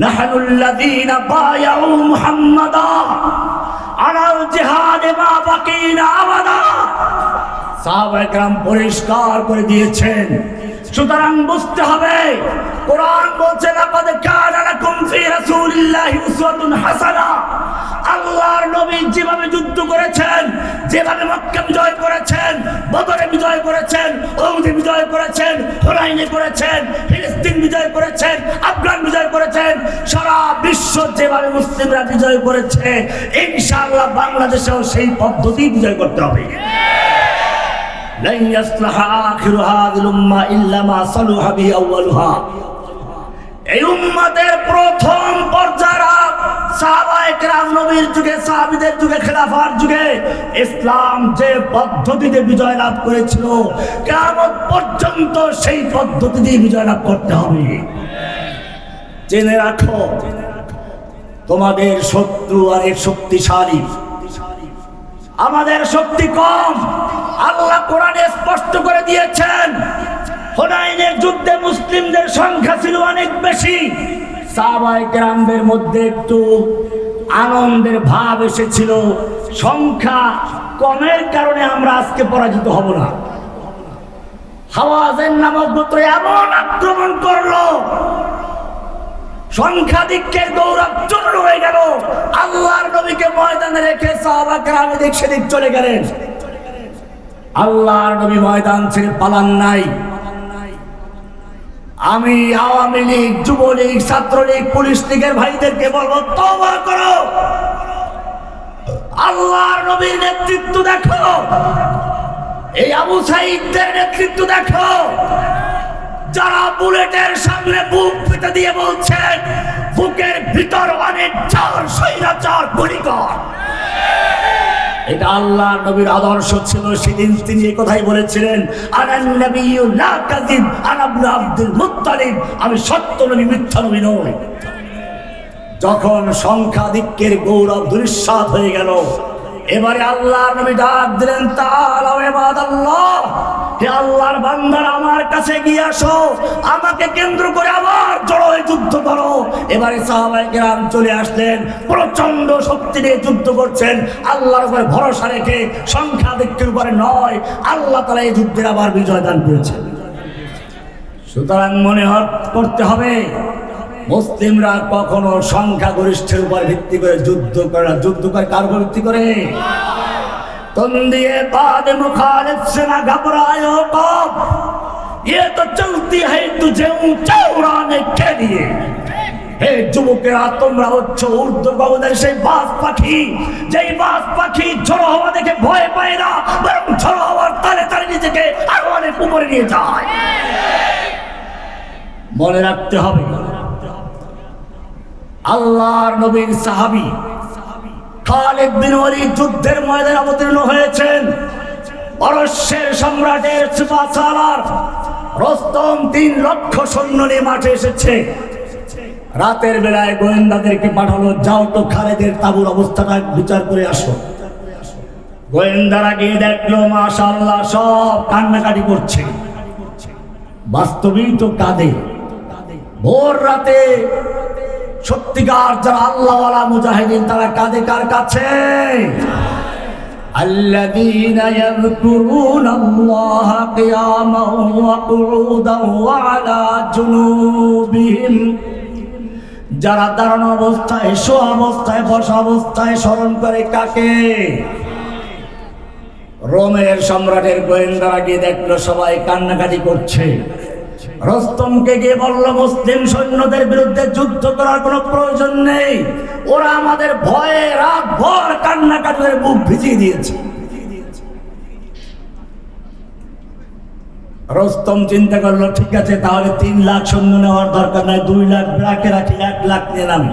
নাহনুল্লাযীনা বায়াউ মুহাম্মাদা আলাল জিহাদে মা বাকিনা আবাদা। সাহাবায়ে কেরাম পরিষ্কার করে দিয়েছেন। সুতরাং বুঝতে হবে, কোরআন বলছে লাকাদ কানা লাকুম ফি রাসূলিল্লাহি উসওয়াতুন হাসানাহ। আল্লাহর আল্লাহর নবী যেভাবে যুদ্ধ করেছেন, যেভাবে মক্কা বিজয় করেছেন, বদরে বিজয় করেছেন, উহুদে বিজয় করেছেন, হুনাইনে করেছেন, ফিলিস্তিন বিজয় করেছেন, আফগান বিজয় করেছেন, সারা বিশ্ব যেভাবে মুসলিমরা বিজয় করেছে, ইনশাআল্লাহ বাংলাদেশেও সেই পদ্ধতি বিজয় করতে হবে। লা ইয়াসলাহা আখিরু হাযিল উম্মাহ ইল্লা মা সালুহা বিহি আউয়ালুহা। এই উম্মতের প্রথম পর্যায়রা সাহাবায়ে কেরাম নবীর যুগে, সাহাবীদের যুগে, খেলাফার যুগে ইসলাম যে পদ্ধতিতে বিজয় লাভ করেছিল, কিয়ামত পর্যন্ত সেই পদ্ধতিতে বিজয় লাভ করতে হবে। জেনে রাখো, তোমাদের শত্রু অনেক শক্তিশালী, আমাদের শক্তি কম। আল্লাহ কোরআনে স্পষ্ট করে দিয়েছেন, হুনাইনের যুদ্ধে মুসলিমদের সংখ্যা ছিল অনেক বেশি। সাহাবায়ে কেরামদের মধ্যে একটু আনন্দের ভাব এসেছিল, সংখ্যা কমের কারণে আমরা আজকে পরাজিত হব না। হাওয়াযিন নামক গোত্র এমন আক্রমণ করলো, সংখ্যাধিক্যের গৌরব চূর্ণ হয়ে গেল। আল্লাহর নবীকে ময়দানে রেখে সাহাবা কেরাম এদিক সেদিক চলে গেলেন। আল্লাহর নবী ময়দান ছেড়ে পালান নাই। আমি আওয়ামী লীগ, যুবলীগ, ছাত্রলীগ, পুলিশ লীগের ভাইদেরকে বলবো, তওবা করো, আল্লাহর নবীর নেতৃত্ব দেখো, এই আবু সাঈদদের নেতৃত্ব দেখো, যারা বুলেটের সামনে বুক পেতে দিয়ে বলছেন বুকের ভিতর অনেক চার স্বৈরাচার গুলিকর। এটা আল্লাহর নবীর আদর্শ ছিল। সেদিন তিনি এই কথাই বলেছিলেন, আনান নাবিয়্যু লা কাযিব আনা ইবনে আব্দুল মুত্তালিব, আমি সত্য নবী, মিথ্যা নবী নই। যখন সংখ্যাধিক্যের গৌরব দুঃসাৎ হয়ে গেল, এবারে আল্লাহর নবী ডাক দিলেন, তাআলা ইবাদাল্লাহ, হে আল্লাহর বান্দারা আমার কাছে গিয়ে আসো, আমাকে কেন্দ্র করে আবার জড়ো হয়ে যুদ্ধ করো। এবারে সাহাবায়ে কেরাম চলে আসলেন, প্রচন্ড শক্তি নিয়ে যুদ্ধ করছেন, আল্লাহর উপরে ভরসা রেখে, সংখ্যাধিক্যের উপরে নয়। আল্লাহ তাআলা এই যুদ্ধের আবার বিজয় দান করেছেন। সুতরাং মনে করতে হবে, মুসলিমরা কখনো সংখ্যাগরিষ্ঠের উপর ভিত্তি করে যুদ্ধ করে না। যুদ্ধ করে কার উপর ভিত্তি করে? তন্দিয়ে বাদ মুখালিফ से ना घबरायो कब, ये तो चलती है तुझे ऊंचा उड़ाने के लिए। হে যুবকেরা, তোমরা হচ্ছে ঊর্ধ্ব গগনের সেই বাজ পাখি, যেই বাজ পাখি ঝড়ো হওয়া দেখে ভয় পায় না, বরং ঝড়ো হওয়ার তালে তালে নিজেকে আরো অনেক উপরে নিয়ে যায়। মনে রাখতে হবে, আল্লাহর নবীর সাহাবী খালিদ বিন ওয়ালিদ যুদ্ধের ময়দানে অবতীর্ণ হয়েছেন। পারস্যের সম্রাটের সুপারসালার রস্তম 3 লক্ষ সৈন্য নিয়ে মাঠে এসেছে। রাতের বেলায় গোয়েন্দাদেরকে পাঠালো, যাও তো খালিদের তাঁবুর অবস্থাটা বিচার করে আসো। গোয়েন্দারা গিয়ে দেখলো, মাশাআল্লাহ, সব কান্নাকাটি করছে। বাস্তবেই তো কাঁদে। ভোর রাতে সত্যিকার যারা আল্লাহওয়ালা মুজাহিদিন, তারা কাঁদে কার কাছে? আল্লাযীনা ইয়াযকুরুনাল্লাহা কিয়ামান ওয়া কুউদান ওয়া আলা জুনুবিহিম, যারা দাঁড়ানো অবস্থায়, শোয়া অবস্থায়, বসা অবস্থায় স্মরণ করে কাকে? রোমের সম্রাটের গোয়েন্দারা গিয়ে দেখলো সবাই কান্নাকাটি করছে। রস্তমকে গিয়ে বলল, মুসলিম সৈন্যদের বিরুদ্ধে যুদ্ধ করার কোনো প্রয়োজন নেই, ওরা আমাদের ভয়ে রাত ভর কান্নাকাটির বুক ভিজিয়ে দিয়েছে। রস্তম চিন্তা করলো, ঠিক আছে, তাহলে 3 লাখ সৈন্য নেওয়ার দরকার নাই, 2 লাখ রাখে রাখি, 1 লাখ নিয়ে নামি।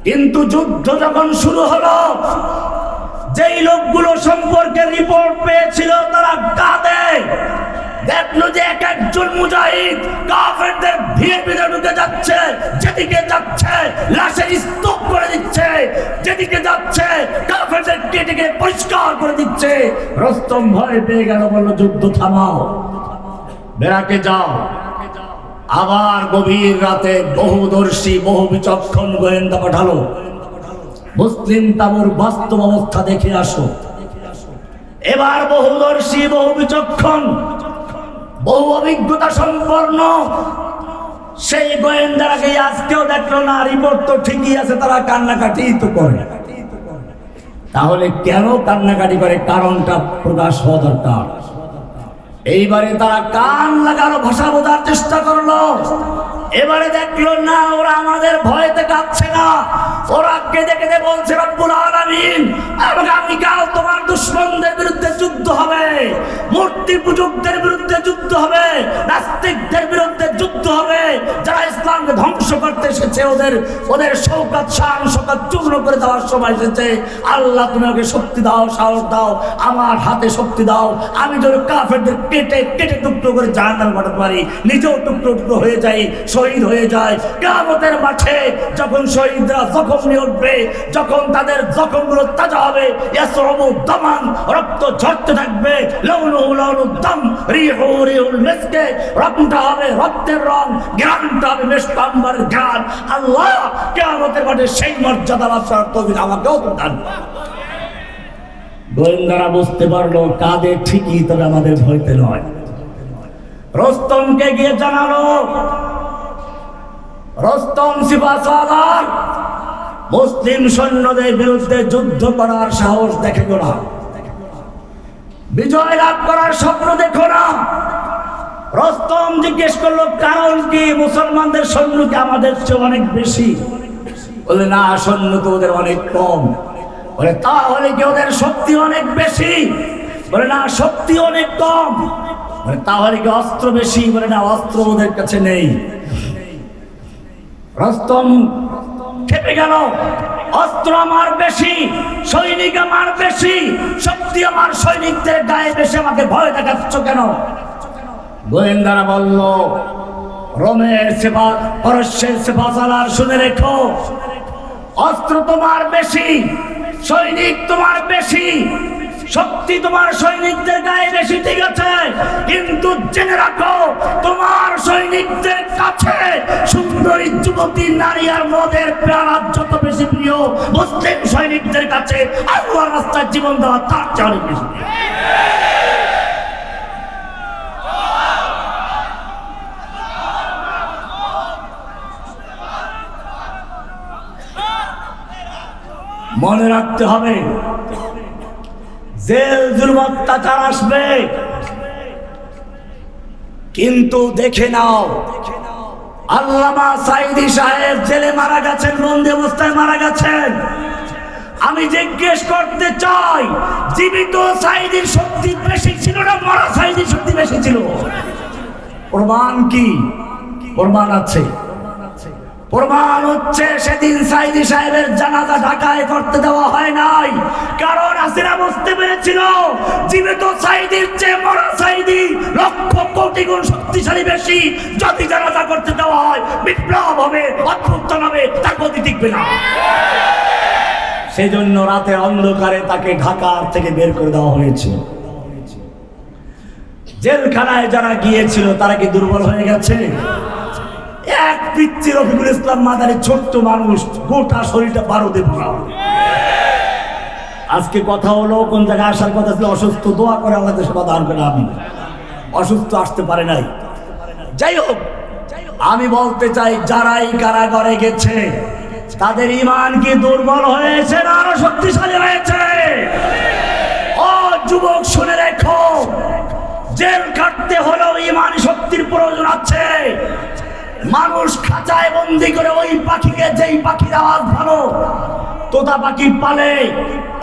কিন্তু যুদ্ধ যখন শুরু হলো, যেই লোকগুলো সম্পর্কে রিপোর্ট পেয়েছিল তারা কাঁদে। দেখলো যে এক একজন মুজাহিদ কাফেরদের ভিড়ে ভিড়ে ঢুকে যাচ্ছে, যেদিকে যাচ্ছে লাশের স্তূপ করে দিচ্ছে, যেদিকে যাচ্ছে কাফেরদের কেটে কেটে পরিষ্কার করে দিচ্ছে। রস্তম ভয় পেয়ে গেল, বলল, যুদ্ধ থামাও, বেরাকে যাও। আবার গভীর রাতে বহুদর্শী, বহু বিচক্ষণ গোয়েন্দা পাঠালো, মুসলিম তাঁবুর বাস্তব অবস্থা দেখে আসো। এবার বহুদর্শী, বহু বিচক্ষণ, বহু অভিজ্ঞতা সম্পন্ন সেই গোয়েন্দারাকে আজকেও দেখলো না, রিপোর্ট তো ঠিকই আছে, তারা কান্নাকাটি তো করে। তাহলে কেন কান্নাকাটি করে কারণটা প্রকাশ হওয়া দরকার। এইবারে তারা কান লাগানো ভাষা বোঝার চেষ্টা করলো, এবারে দেখলো না ওরা আমাদের ভয়তে কাঁদছে না, ওরা কেঁদে কেঁদে বলছে রব্বুল আলামিন আগামীকাল তোমার দুশমনদের বিরুদ্ধে যুদ্ধ হবে, মূর্তি পূজকদের বিরুদ্ধে যুদ্ধ হবে, নাস্তিকদের বিরুদ্ধে যুদ্ধ হবে, যারা ইসলামকে ধ্বংস করতে এসেছে ওদের শৌকত শান শৌকত চূর্ণ করে দেওয়ার সময় এসেছে। আল্লাহ তুমি ওকে শক্তি দাও, সাহস দাও, আমার হাতে শক্তি দাও, আমি যেন কাফেরদের কেটে কেটে টুকরো করে জাহান্নামে পাঠাতে পারি, নিজেও টুকরো টুকরো হয়ে যাই, শহীদ হয়ে যায়। কিয়ামতের মাঠে যখন শহীদরা জখম নিয়ে উঠবে, যখন তাদের জখমগুলো তাজা হবে, ইয়াসরবু দামান, রক্ত ঝরতে থাকবে, লাউনুহু লাউনুদ দাম, রিহু রিহুল মিসকে, রংটা হবে রক্তের রং, ঘ্রাণটা হবে মিশক আম্বরের ঘ্রাণ। আল্লাহ কিয়ামতের মাঠে সেই মর্যাদা বাঁচার তৌফিক আমাকেও দান। গোয়েন্দারা বুঝতে পারলো কাঁদে ঠিকই, তবে আমাদের ভয়তে নয়। রস্তমকে গিয়ে জানালো, রস্তম সিপাহসালার মুসলিম সৈন্যদের বিরুদ্ধে যুদ্ধ করার সাহস দেখে না, বিজয় লাভ করার স্বপ্ন দেখো না। রস্তম জিজ্ঞেস করলো কারণ কি, মুসলমানদের সৈন্য কি আমাদের চেয়ে অনেক বেশি? বলে না, সৈন্য তো ওদের অনেক কম। বলে তাহলে কি ওদের শক্তি অনেক বেশি? বলে না, শক্তি অনেক কম। বলে তাহলে কি অস্ত্র বেশি? বলে না, অস্ত্র ওদের কাছে নেই। রস্তম খেপে গেল, অস্ত্র আমার বেশি, সৈনিক আমার বেশি, শক্তি আমার সৈনিকদের গায়ে বেশি, আমাকে ভয় দেখাচ্ছ কেন? গোয়েন্দারা বলল, রোমের সেবা পরশের সেবাসালার শুনে রেখো, অস্ত্র তোমার বেশি, সৈনিক তোমার বেশি, শক্তি তোমার সৈনিকদের গায়ে বেশি, ঠিক আছে, কিন্তু জেনে রাখো তোমার সৈনিকদের কাছে সুন্দরী যুবতী নারী আর মদের পেয়ালা যত বেশি প্রিয়, মুসলিম সৈনিকদের কাছে আল্লাহর রাস্তায় জীবন দেওয়া তার চেয়ে অনেক বেশি। মনে রাখতে হবে, জেল জুলুম অত্যাচার আসবে, কিন্তু দেখে নাও আল্লামা সাঈদী সাহেব জেলে মারা গেছেন, বন্দি অবস্থায় মারা গেছেন। আমি জিজ্ঞেস করতে চাই, জীবিত সাঈদীর শক্তি বেশি ছিল না মরা সাঈদীর শক্তি বেশি ছিল? প্রমাণ কি? প্রমাণ আছে। প্রমাণ হচ্ছে সেদিন সাঈদী সাহেবের জানাজা ঢাকায় করতে দেওয়া হয় নাই, কারণ হাসিনা বুঝতে পেরেছিল জীবিত সাঈদীর চেয়ে মরা সাঈদী লক্ষ কোটি গুণ শক্তিশালী বেশি। যদি জানাজা করতে দেওয়া হয়, বিপ্লব হবে, অভ্যুত্থান হবে, তার গতি টিকবে না। সেজন্য রাতের অন্ধকারে তাকে ঢাকা থেকে বের করে দেওয়া হয়েছে। জেলখানায় যারা গিয়েছিল তারা কি দুর্বল হয়ে গেছে? এক পিচ্চি রফিকুল ইসলাম মাদারি ছোট্ট মানুষ, গোটা শরীরটা বারোদে ভরা। আজকে কথা হলো, কোন জায়গায় আসার কথা ছিল, অসুস্থ, দোয়া করে আমাদের সেবা দান করে। আমি অসুস্থ, আসতে পারে নাই। যাই হোক, আমি বলতে চাই যারাই কারাগারে গেছে তাদের ঈমান কি দুর্বল হয়েছে না আরো শক্তিশালী হয়েছে? ও যুবক শুনে রেখো, জেল কাটতে হলেও ঈমানি শক্তির প্রয়োজন আছে। মানুষ খাঁচায় বন্দি করে ওই পাখিকে, যেই পাখির আওয়াজ ভালো, তোতা পাখি পালে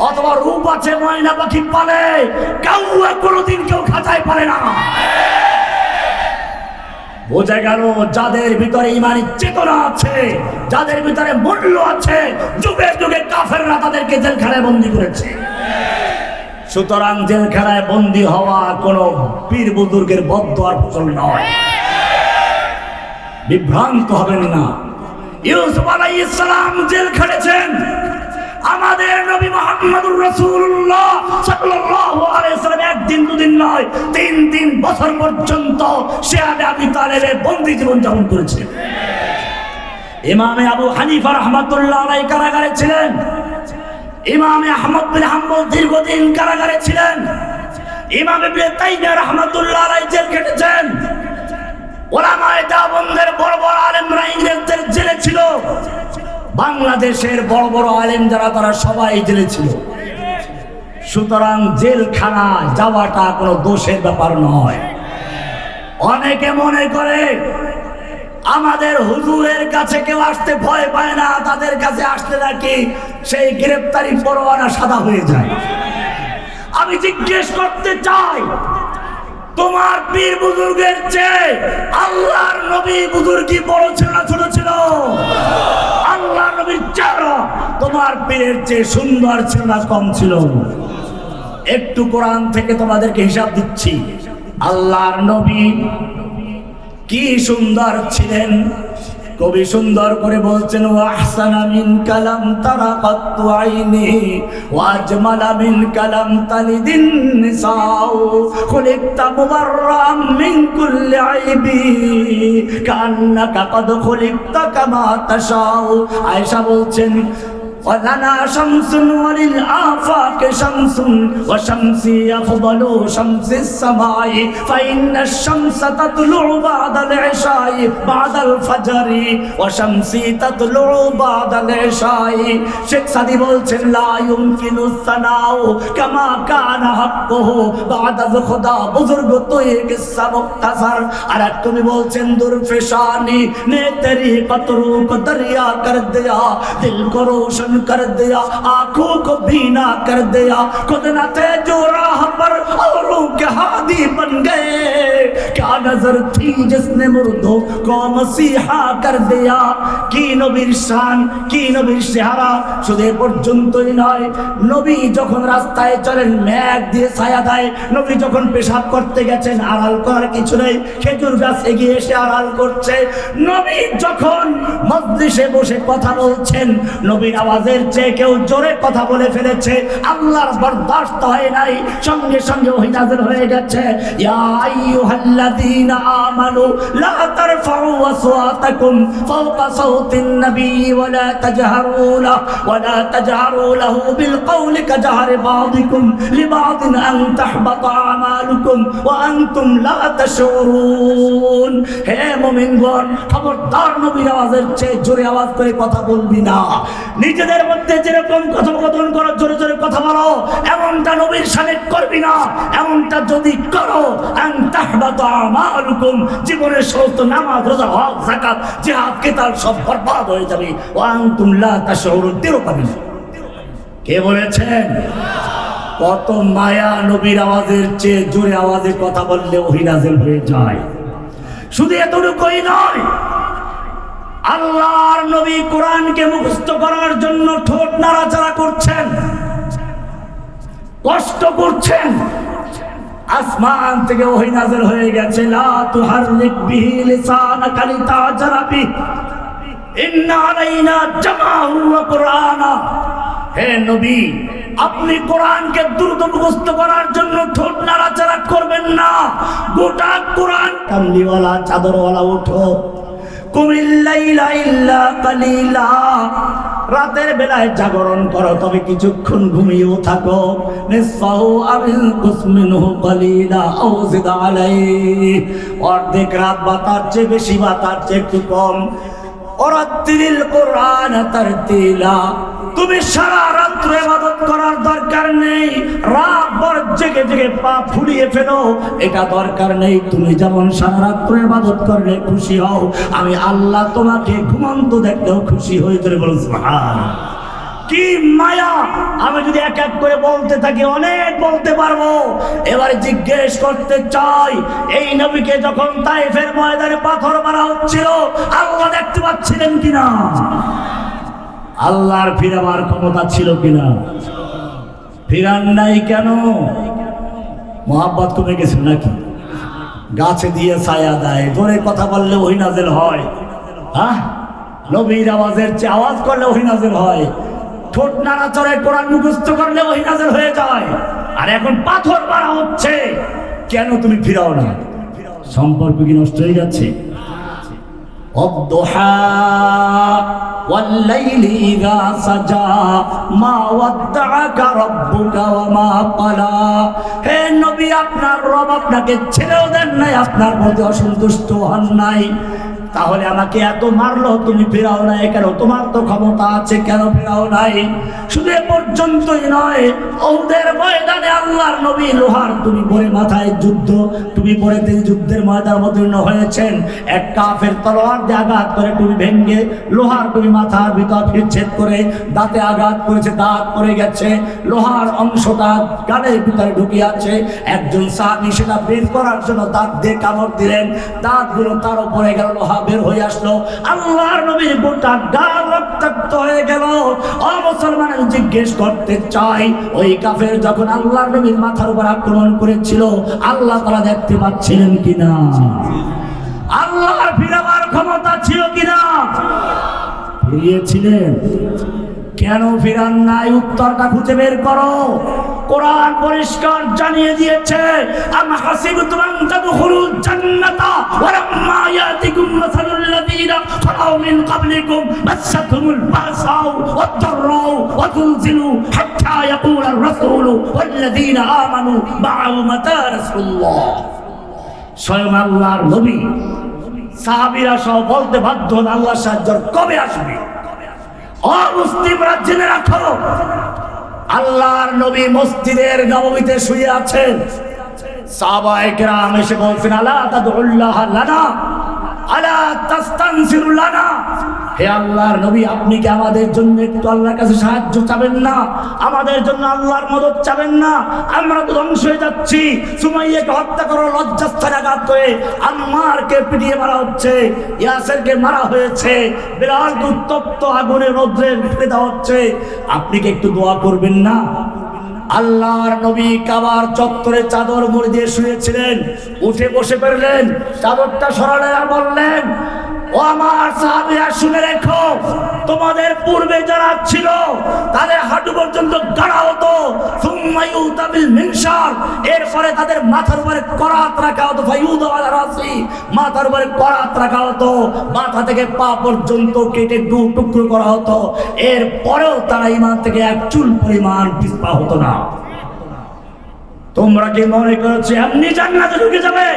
অথবা রূপ আছে ময়না পাখি পালে, কাউয়া কোনোদিন কেউ খাঁচায় পালে না। বোঝা গেল যাদের ভিতরে ঈমানি চেতনা আছে, যাদের ভিতরে মূল্য আছে, যুগে যুগে কাফেররা তাদেরকে জেলখানায় বন্দি করেছে। সুতরাং জেলখানায় বন্দি হওয়া কোনো পীর বুজুর্গের বদদোয়ার ফসল নয়। বিভ্রান্ত হবেন না। ইউসুফ আলাইহিস সালাম জেল খেটেছেন, আমাদের নবী মুহাম্মদুর রাসূলুল্লাহ সাল্লাল্লাহু আলাইহি ওয়াসাল্লাম একদিন দুদিন নয়, 3 বছর পর্যন্ত শিয়াবে আবি তালেবে বন্দী জীবন যাপন করেছেন। ইমামে আবু হানিফা রাহমাতুল্লাহ আলাইহি কারাগারে ছিলেন, ইমামে আহমদ বিন হাম্বল দীর্ঘদিন কারাগারে ছিলেন, ইমাম ইবনে তাইমিয়া রাহমাতুল্লাহ আলাইহি জেল খেটেছেন। ওলামায়ে দেওবন্দের বড় বড় আলেমরা ইংরেজদের জেলে ছিল, বাংলাদেশের বড় বড় আলেম যারা তারা সবাই জেলে ছিল। সুতরাং জেলখানায় যাওয়াটা কোনো দোষের ব্যাপার নয়। অনেকে মনে করে আমাদের হুজুরের কাছে কেউ আসতে ভয় পায় না, তাদের কাছে আসলে নাকি সেই গ্রেফতারি পরোয়ানা সাদা হয়ে যায়। আমি জিজ্ঞেস করতে চাই, তোমার পীর বুজুর্গের চেয়ে আল্লাহর নবী বুজুর্গি বড় ছিল না ছোট ছিল? আল্লাহর নবীর চেহারা তোমার পীরের চেয়ে সুন্দর ছিল না কম ছিল? একটু কোরআন থেকে তোমাদেরকে হিসাব দিচ্ছি। আল্লাহর নবী কি সুন্দর ছিলেন, কবি সুন্দর করে বলছেন, ওয়া আহসানা মিন কালাম তারাকাত আইনি ওয়া আজমালা মিন কালাম তালিদিন নিসাউ খুলিকতা মুবাররাম মিন কুল্লি আইবি কান্নাকা কদ খুলিকতা কামা তাশাউ। আয়েশা বলছেন, ولنا شمس وللآفاق شمس وشمسي أفضل شمس السماء فإن الشمس تطلع بعد العشاء بعد الفجر وشمسي تطلع بعد العشاء। শেখ সাদি বলছেন, لا يمكن الثناء كما كان حقه بعد الخدا। বুজুর্গ তো ये किस्सा मुख्तसर। আর তুমি বলছেন, दुर्फिशानी ने तेरी कतरों को दरिया कर दिया, दिल को रोशन कर दिया, आंखों को बीना कर दिया, खुद न थे जो राह पर औरों के हादी बन गए। क्या नजर थी जिसने मुर्दों को मसीहा कर दिया। কি নবীর শান, কি নবীর চেহারা। শুধু এ পর্যন্তই নয়, নবী যখন রাস্তায় চলেন মেঘ দিয়ে ছায়া দেয়। নবী যখন পেশাব করতে গেছেন আড়াল করার কিছু নেই, খেজুর গাছ এগিয়ে এসে আড়াল করছে। নবী যখন মজলিসে বসে কথা বলছেন, নবীর আওয়াজের চেয়ে কেউ জোরে কথা বলে ফেলেছে, আল্লাহর বরদাস্ত হয় নাই, সঙ্গে সঙ্গে ওহী নাযিল হয়ে গেছে। ইয়া আইয়ুহাল্লাযীনা আমানু লা তারফাউ আসওয়াতাকুম ফাওকা সাওতিন নবী ওয়া লা তাজহারু লাহু বিল কওলি কাজহারি বাযিকুম লিবাযিন আন তাহবাতা আমালুকুম ওয়া আনতুম লা তাশউরুন। হে মুমিনগণ, খবরদার নবীর আওয়াজের চেয়ে জোরে আওয়াজ করে কথা বলবি না। নিজেদের মধ্যে যেরকম কথোপকথন করো, জোরে জোরে কথা বলো, এমনটা নবীর শানে করবি না। এমনটা যদি করো, আন তাহবাতা আমালুকুম, জীবনের সমস্ত নামাজ, রোজা, হজ, যাকাত, জিহাদ, কিতাল সব বরবাদ হয়ে যাবে। ওয়া আনতুম লা তাশউরুন, টেরও পাবি না। কে বলেছেন? কত মায়া নবীর আওয়াজের চেয়ে জোরে আওয়াজে কথা বললে ওহী নাযিল হয়ে যায়। শুধু এতটুকুই নয়, আল্লাহর নবী কোরআনকে মুখস্থ করার জন্য ঠোঁট নাড়াচাড়া করছেন, কষ্ট করছেন। আসমান থেকে ওহী নাযিল হয়ে গেছে, লা তুহাররিক বিহি লিসানাকা লিতাজরা বিহি ইন্না আলাইনা জামাহু ওয়া কুরআনা। হে নবী, আপনি কোরআনকে দ্রুত মুখস্থ করার জন্য ঠোঁট নাড়াচাড়া করবেন না। গোটা কোরআন কামলিওয়ালা চাদরওয়ালা উঠো, কুমিল লাইলা ইল্লা কালিলা, রাতের বেলায় জাগরণ করো, তবে কিছুক্ষণ ঘুমিয়েও থাকো। নিসফাহু আও ইনকুস মিনহু কালিলা আও জিদ আলাইহি, অর্ধেক রাত বা তার চেয়ে বেশি বা তার চেয়ে একটু কম। ওরাত্তিলিল কোরআন তারতিলা, তুমি সারা রাত্র ইবাদত করার দরকার নেই, রাত ভর জেগে জেগে পা ফুলিয়ে ফেলো, এটা দরকার নেই। তুমি যেমন সারা রাত্র ইবাদত করলে খুশি হও, আমি আল্লাহ তোমাকে ঘুমন্ত দেখলেও খুশি হয়ে চলে। বলুন সুবহানাল্লাহ। কি মায়া! আমি যদি এক এক করে বলতে থাকি অনেক বলতে পারবো। এবারে জিজ্ঞেস করতে চাই, এই নবীকে যখন তায়েফের ময়দানে পাথর মারা হচ্ছিল, আল্লাহ দেখতে পাচ্ছিলেন কিনা? আল্লাহর ফিরাবার ক্ষমতা ছিল কিনা? ফিরান নাই কেন? মোহাব্বত কমে গেছে নাকি? গাছে দিয়ে ছায়া দেয়, জোরে কথা বললে ওহী নাযিল হয়। হ্যাঁ, নবীর আওয়াজের চেয়ে আওয়াজ করলে ওহী নাযিল হয়। ঠোঁট নাড়াচাড়ায় কোরআন মুখস্থ করলে ওহী নাযিল হয়ে যায়। আর এখন পাথর মারা হচ্ছে, কেন তুমি ফিরাও না? সম্পর্ক কি নষ্ট হয়ে যাচ্ছে? والضحى والليل إذا سجى ما ودعك ربك وما قلى। হে নবী, আপনার রব আপনাকে ছেড়েও দেন নাই, আপনার প্রতি অসন্তুষ্ট হন নাই। তাহলে আমাকে এত মারলো, তুমি ফেরাও নাই কেন? তোমার তো ক্ষমতা আছে, কেন ফেরাও নাই? শুধু এ পর্যন্তই নয়, ওদের ময়দানে আল্লাহর নবী লোহার তুমি পরে মাথায় যুদ্ধ, তুমি পরে তিনি যুদ্ধের ময়দানে অবতীর্ণ হয়েছেন, এক কাফের তলোয়ার দিয়ে আঘাত করে তুমি ভেঙ্গে লোহার তুমি মাথার ভিতর ফিরছেদ করে দাঁতে আঘাত করেছে, দাঁত পড়ে গেছে, লোহার অংশটা গালের ভিতরে ঢুকে আছে। একজন সাহাবী সেটা বের করার জন্য দাঁত দিয়ে কামড় দিলেন, দাঁতগুলো তার উপরে গেল, লোহা বের হয়ে আসলো, আল্লাহর নবীর গোটা গাল রক্তাক্ত হয়ে গেল। মুসলমান জিজ্ঞেস করতে চাই, ওই কাফের যখন আল্লাহর নবীর মাথার উপর আক্রমণ করেছিল, আল্লাহ তাআলা দেখতে পাচ্ছিলেন কিনা? আল্লাহর ফিরাবার ক্ষমতা ছিল কিনা? ফিরিয়েছিলেন। কেন ফিরান নাই? উত্তরটা খুঁজে বের করো। কোরআন পরিষ্কার জানিয়ে দিয়েছে, আম হাসিবতুম আন তাদখুলুল জান্নাতা ওয়া লাম্মা ইয়াতিকুম মাসালুল লাযীনা খালাউ মিন ক্বাবলিকুম মাসাতুহুমুল বাসাউ ওয়াদ-দাররাউ ওয়া যুলজিলু হাত্তা ইয়াকুলার রাসূলু ওয়াল লাযীনা আমানু মা'আহু মাতা রাসূলুল্লাহ। স্বয়ং আল্লাহর নবী সাহাবীরা সহ বলতে বাধ্য হন, আল্লাহর সাহায্য কবে আসবে? ও মুসলিমরা জেনে রাখো, আল্লাহর নবী মসজিদের নববীতে শুয়ে আছেন, সাহাবায়ে কেরাম এসে বলছেন, আলা তাদউল্লাহ লানা আলা তাস্তানসিরু লানা, হে আল্লাহর নবী, আপনি কি আমাদের জন্য একটু আল্লাহর কাছে সাহায্য চাবেন না? আমাদের জন্য আল্লাহর মদদ চাবেন না? আমরা তো ধ্বংস হয়ে যাচ্ছি। সুমাইয়াকে হত্যা করার লজ্জাস্থানে আঘাত করে আম্মারকে পিটিয়ে মারা হচ্ছে, ইয়াসিরকে মারা হয়েছে, বিলালকে উত্তপ্ত আগুনে রৌদ্রে ফেলে দেওয়া হচ্ছে, আপনি কি একটু দোয়া করবেন না? আল্লাহর নবী কাবার চত্বরে চাদর মুড়ি দিয়ে শুয়েছিলেন, উঠে বসে পড়লেন, চাদরটা সরালেন আর বললেন, ও আমার সাহাবীরা শুনে রেখো, তোমাদের পূর্বে যারা ছিল তাদের হাঁটু পর্যন্ত গাড়া হতো, সুম্মা ইউতাবিল মিনশার, এরপরে তাদের মাথার উপরে করাত রাখা হতো, ফায়ুদু আলা রাসি, মাথার উপরে করাত রাখা হতো, মাথা থেকে পা পর্যন্ত কেটে দু টুকরো করা হতো, এরপরেও তারা ঈমান থেকে এক চুল পরিমাণ পিছপা হতো না। তোমরা কি মনে করেছো এমনি জান্নাতে ঢুকে যাবে?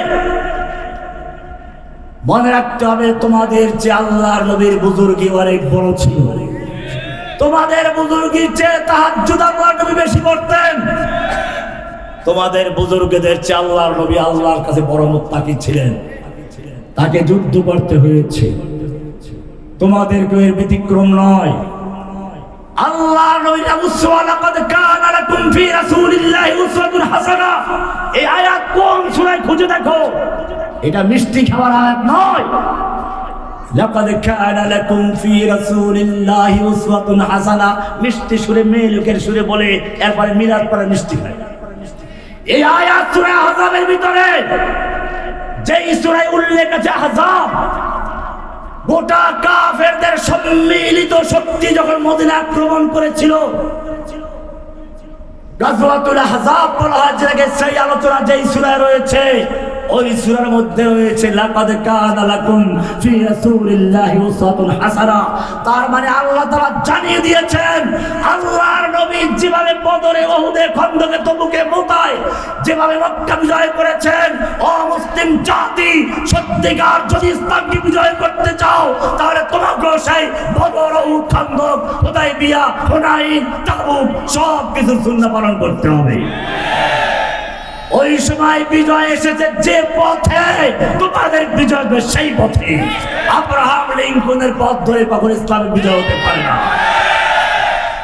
মনে রাখতে হবে, তোমাদের যে আল্লাহর নবীর বুজুর্গি অনেক বড় ছিল। তোমাদের বুজুর্গির চেয়ে তাহাজ্জুদ আল্লাহর নবী বেশি পড়তেন। তোমাদের বুজুর্গদের চেয়ে আল্লাহর নবী আল্লাহর কাছে বড় মুত্তাকি ছিলেন, তাকে যুদ্ধ করতে হয়েছে। তোমাদেরকে এর ব্যতিক্রম নয়। আল্লাহর নবীর উসওয়া, লাকাদ কানা লাকুম ফি রাসূলিল্লাহি উসওয়াতুন হাসানা, এই আয়াত কোন সূরায় খুঁজে দেখো, এটা মিষ্টি খাওয়ার আয়াত নয়। লাকাদ কানা লাকুম ফি রাসূলিল্লাহি উসওয়াতুন হাসানা, মিষ্টি সুরে মেয়ে লোকের সুরে বলে, এরপরে মিলাদ পরে মিষ্টি খায়। এই আয়াত সূরা আহজাবের ভিতরে, যেই সূরায় উল্লেখ আছে আহজাব, গোটা কাফেরদের সম্মিলিত শক্তি যখন মদিনা আক্রমণ করেছিল, গাজওয়াতুল আহজাব বলা হয়, যেটাকে সেই আলোচনা যেই সূরায় রয়েছে, ওই সূরার মধ্যে রয়েছে লাকাদ কানা লাকুম ফি রাসূলিল্লাহি উসওয়াতুন হাসানা। তার মানে আল্লাহ তাআলা জানিয়ে দিয়েছেন, আল্লাহর নবী যেভাবে বদরে, ওহুদে, খন্দকে, তবুকে, মুতায় যেভাবে মক্কা বিজয় করেছেন, ও মুসলিম জাতি, সত্যিকার যদি ইসলামকে বিজয় করতে চাও, তাহলে তোমাকে সেই বদর, ওহুদ, খন্দক, হুদায়বিয়া, হুনাইন, তাবুক সব কিছু সুন্নাহ পালন করতে হবে। ওই সময় বিজয় এসেছে যে পথে, তোমাদের বিজয় হবে সেই পথে। আব্রাহাম লিঙ্কনের পথ ধরে কখনো ইসলামের বিজয় হতে পারে না।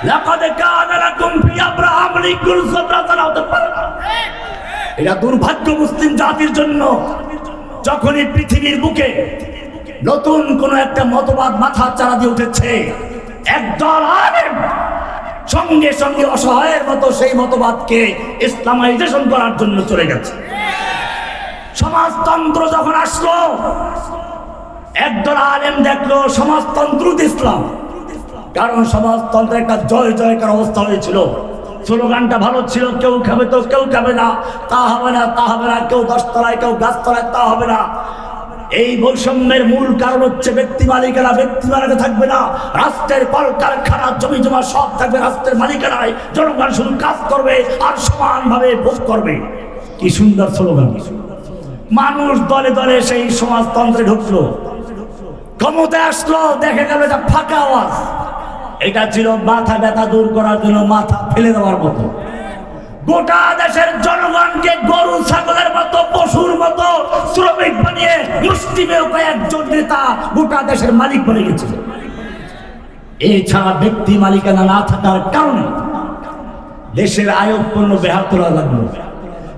লাকাদ কানা লাকুম ফি আব্রাহাম লিঙ্কন সুন্নাহ হতে পারে না। এটা দুর্ভাগ্য মুসলিম জাতির জন্য, যখনই পৃথিবীর বুকে নতুন কোন একটা মতবাদ মাথা চারা দিয়ে উঠেছে, একদল আলেম সঙ্গে সঙ্গে অসহায়ের মতো সেই মতবাদকে ইসলামাইজেশন করার জন্য চলে গেছে। সমাজতন্ত্র যখন আসলো, একদল আলেম দেখলো সমাজতন্ত্র ইসলাম, কারণ সমাজতন্ত্রের একটা জয় জয়কার অবস্থা হয়েছিল। স্লোগানটা ভালো ছিল, কেউ খাবে তো কেউ খাবে না, তা হবে না, তা হবে না, কেউ 10 তলায় কেউ গাছতলায়, তা হবে না। এই বৈষম্যের মূল কারণ হচ্ছে ব্যক্তি মালিকেরা ব্যক্তি মালিকে থাকবে না, রাষ্ট্রের কলকারখানা, জমি জমা সব থাকবে রাষ্ট্রের মালিকেরাই, জনগণ শুধু কাজ করবে আর সমানভাবে ভোগ করবে। কি সুন্দর স্লোগান! মানুষ দলে দলে সেই সমাজতন্ত্রে ঢুকলো। ক্ষমতায় আসলো, দেখে গেল এটা ফাঁকা আওয়াজ। এটা ছিল মাথা ব্যথা দূর করার জন্য, মাথা ফেলে দেওয়ার মতো। গোটা দেশের জনগণকে গরু ছাগলের মতো, পশুর মতো শ্রমিক বানিয়ে মুষ্টিমেয় কয়েকজন নেতা গোটা দেশের মালিক বনে গেছিল। এছাড়া ব্যক্তি মালিকানা না থাকার কারণে দেশের আয় উৎপন্ন ব্যাহত লাগলো।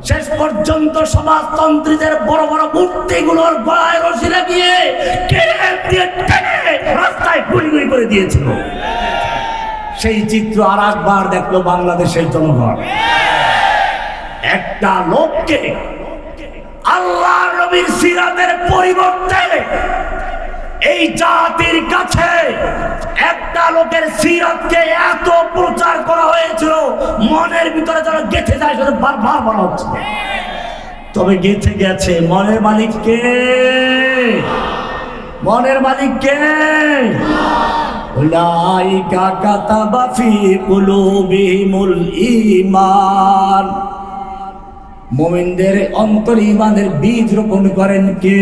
শেষ পর্যন্ত সমাজতন্ত্রীদের বড় বড় মূর্তিগুলোর গলায় রশি লাগিয়ে রাস্তায় গুলি গুলি করে দিয়েছিল। সেই চিত্র আর একবার দেখলো বাংলাদেশের জনগণ। একটা লোককে আল্লাহর নবীর সিরাতের পরিবর্তে এই জাতির কাছে একটা লোকের সিরাতকে এত প্রচার করা হয়েছিল, মনের ভিতরে যারা গেঁথে যায় সেটা বারবার বলা হচ্ছে। তবে গেঁথে গেছে, মনের মালিক কে? মনের মালিক কে? উলাইকা কাতাবা ফি কুলুবিহিমুল ঈমান। মুমিনদের অন্তরে ঈমানের বীজ রোপণ করেন কে?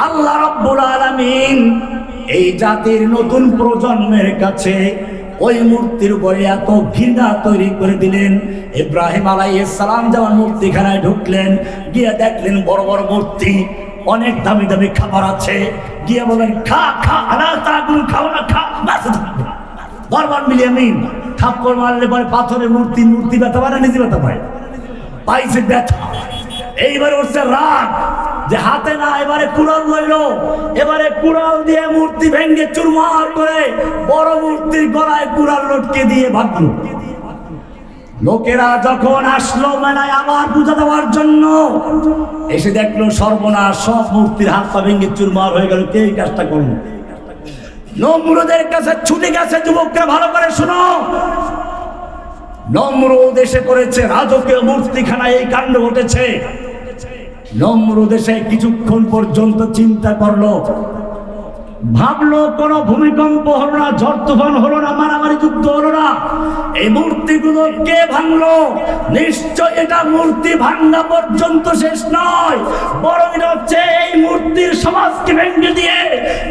আল্লাহ রাব্বুল আলামিন এই জাতির নতুন প্রজন্মের কাছে ওই মূর্তির উপরে এত ঘৃণা তৈরি করে দিলেন। ইব্রাহিম আলাইহিস সালাম যখন মূর্তিখানায় ঢুকলেন, গিয়ে দেখলেন বড় বড় মূর্তি, অনেক দামি দামি খাবার আছে। গিয়ে বলেন খা খা, আল্লাহ তাআলা গুলো খাও না, খা বাঁচে থাকবে। বারবার মিলিয়ামিন থাপ্পড় মারলে পরে পাথরের মূর্তি, মূর্তি ব্যথা পায় না নিজে ব্যথা পায়? পাইছে ব্যথা। এইবার উঠছে রাগ যে হাতে না, এবারে কুড়াল লইল, এবারে কুড়াল দিয়ে মূর্তি ভেঙ্গে চুরমার করে বড় মূর্তির গলায় কুড়াল লটকে দিয়ে ভাগলো। লোকেরা যখন আসলো মেলায় আবার পূজা দেওয়ার জন্য, এসে দেখলো সর্বনাশ, সব মূর্তির হাত পা ভেঙ্গে চুরমার হয়ে গেল। কে এই কাজটা করলো? নমরুদের কাছে ছুটে গেছে যুবকরা, ভালো করে শোনো। নমরুদ এসে করেছে রাজকীয় মূর্তিখানায় এই কাণ্ড ঘটেছে। নমরুদ এসে কিছুক্ষণ পর্যন্ত চিন্তা করলো, ভাবলো কোন ভূমিকম্প হলো না, ঝড় তুফান হলো না, মারামারি যুদ্ধ হলো না, এই মূর্তিগুলো কে ভাঙলো? নিশ্চয় এটা মূর্তি ভাঙা পর্যন্ত শেষ নয়, বরং এটা হচ্ছে এই মূর্তির সমাজকে ভেঙে দিয়ে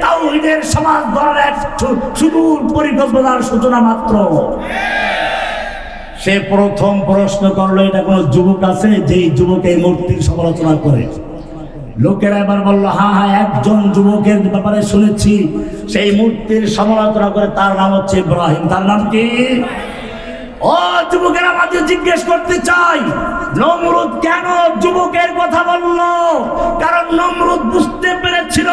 তাওহীদের সমাজ গড়ার এক সুদূর পরিকল্পনার সূচনা মাত্র। সে প্রথম প্রশ্ন করলো, এটা কোন যুবক আছে যে যুবক এই মূর্তির সমালোচনা করে? লোকেরা এবার বললো, হ্যাঁ হ্যাঁ, একজন যুবকের ব্যাপারে শুনেছি, সেই মূর্তির সমালোচনা করে, তার নাম হচ্ছে ইব্রাহিম। তার নাম কি? ও যুবকেরা, আমাদের জিজ্ঞেস করতে চাই, নমরুদ কেন যুবকের কথা বললো? কারণ নমরুদ বুঝতে পেরেছিল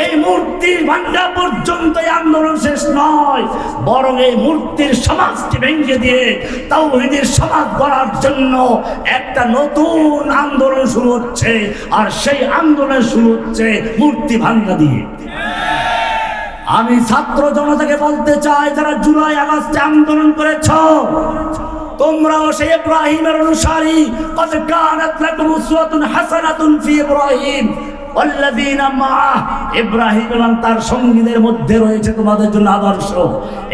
এই মূর্তির ভাঙ্গা পর্যন্ত আন্দোলন শেষ নয়, বরং এই মূর্তির সমাজকে ভেঙে দিয়ে তাওহীদের সমাজ গড়ার জন্য একটা নতুন আন্দোলন শুরু হচ্ছে। আর সেই আন্দোলন শুরু হচ্ছে মূর্তি ভাঙ্গা দিয়ে। আমি ছাত্র জনতাকে বলতে চাই, যারা জুলাই আগস্টে আন্দোলন করেছ, তোমরাও সেই ইব্রাহিমের অনুসারী। কদ কানাত লাকুম উসওয়াতুন হাসানাতুন ফি ইব্রাহিম ওয়াল্লাযীনা মাআহ। ইব্রাহিম এবং তার সঙ্গীদের মধ্যে রয়েছে তোমাদের জন্য আদর্শ।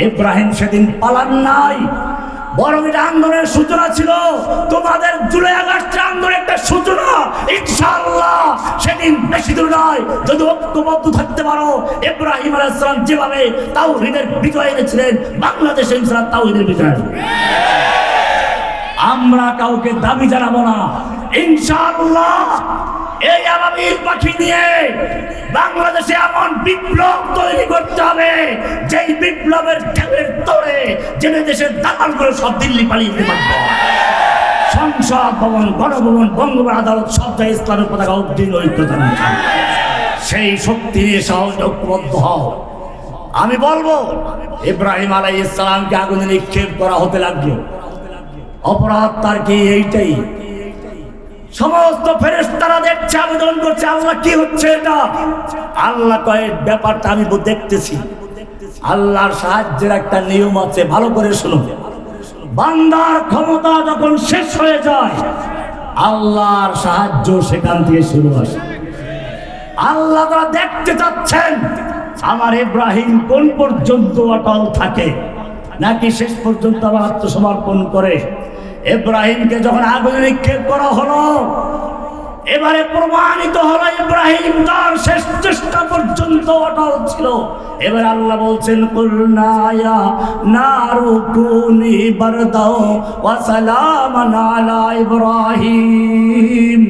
ইব্রাহিম সেদিন পালান নাই, বরং এটা আন্দোলনের সূচনা ছিল। তোমাদের জুলাই আগস্টের আন্দোলনের একটা সূচনা, ইনশাআল্লাহ সেদিন বেশি দূর নয়। যদি ঐক্যবদ্ধ থাকতে পারো, ইব্রাহিম আলাইহিস সালাম যেভাবে তাওহীদের বিজয় এনেছিলেন, বাংলাদেশে ইনশাআল্লাহ তাওহীদের বিজয় আসবে। আমরা কাউকে দাবি জানাবো না, ইনশাআল্লাহ এই আবাবিল পাখি নিয়ে বাংলাদেশে এমন বিপ্লব তৈরি করতে হবে, যেই বিপ্লবের ঢেউয়ের তোড়ে জেনে দেশের দালালগুলো সব দিল্লি পালিয়ে যেতে পারবে। সংসদ ভবন, গণভবন, বঙ্গবন্ধু আদালত, সব জায়গায় ইসলামের পতাকা উদ্দিন ঐক্য জানান। সেই শক্তি নিয়ে সহজ ঐক্যবদ্ধ হও। আমি বলবো, ইব্রাহিম আলাইহিস সালামকে আগুনে নিক্ষেপ করা হতে লাগলো। অপরাধ তার কি? এইটাই। সমস্ত ফেরেশতারা দেখছে, আবেদন করছে, আল্লাহ কি হচ্ছে এটা? আল্লাহ কয়, ব্যাপারটা আমি দেখতেছি। আল্লাহর সাহায্যের একটা নিয়ম আছে, ভালো করে শুনো। বান্দার ক্ষমতা যখন শেষ হয়ে যায়, আল্লাহর সাহায্য সেখান থেকে শুরু আসে। আল্লাহ তারা দেখতে চাচ্ছেন আমার ইব্রাহিম কোন পর্যন্ত অটল থাকে, নাকি শেষ পর্যন্ত আবার আত্মসমর্পণ করে। ইব্রাহিমকে যখন আগুনে নিক্ষেপ করা হলো, এবারে প্রমাণিত হলো ইব্রাহিম তার শেষ চেষ্টা পর্যন্ত অটল ছিল। এবার আল্লাহ বলছেন কুলনা ইয়া নারু কুনি বারদাও ওয়া সালামান আলা ইব্রাহিম।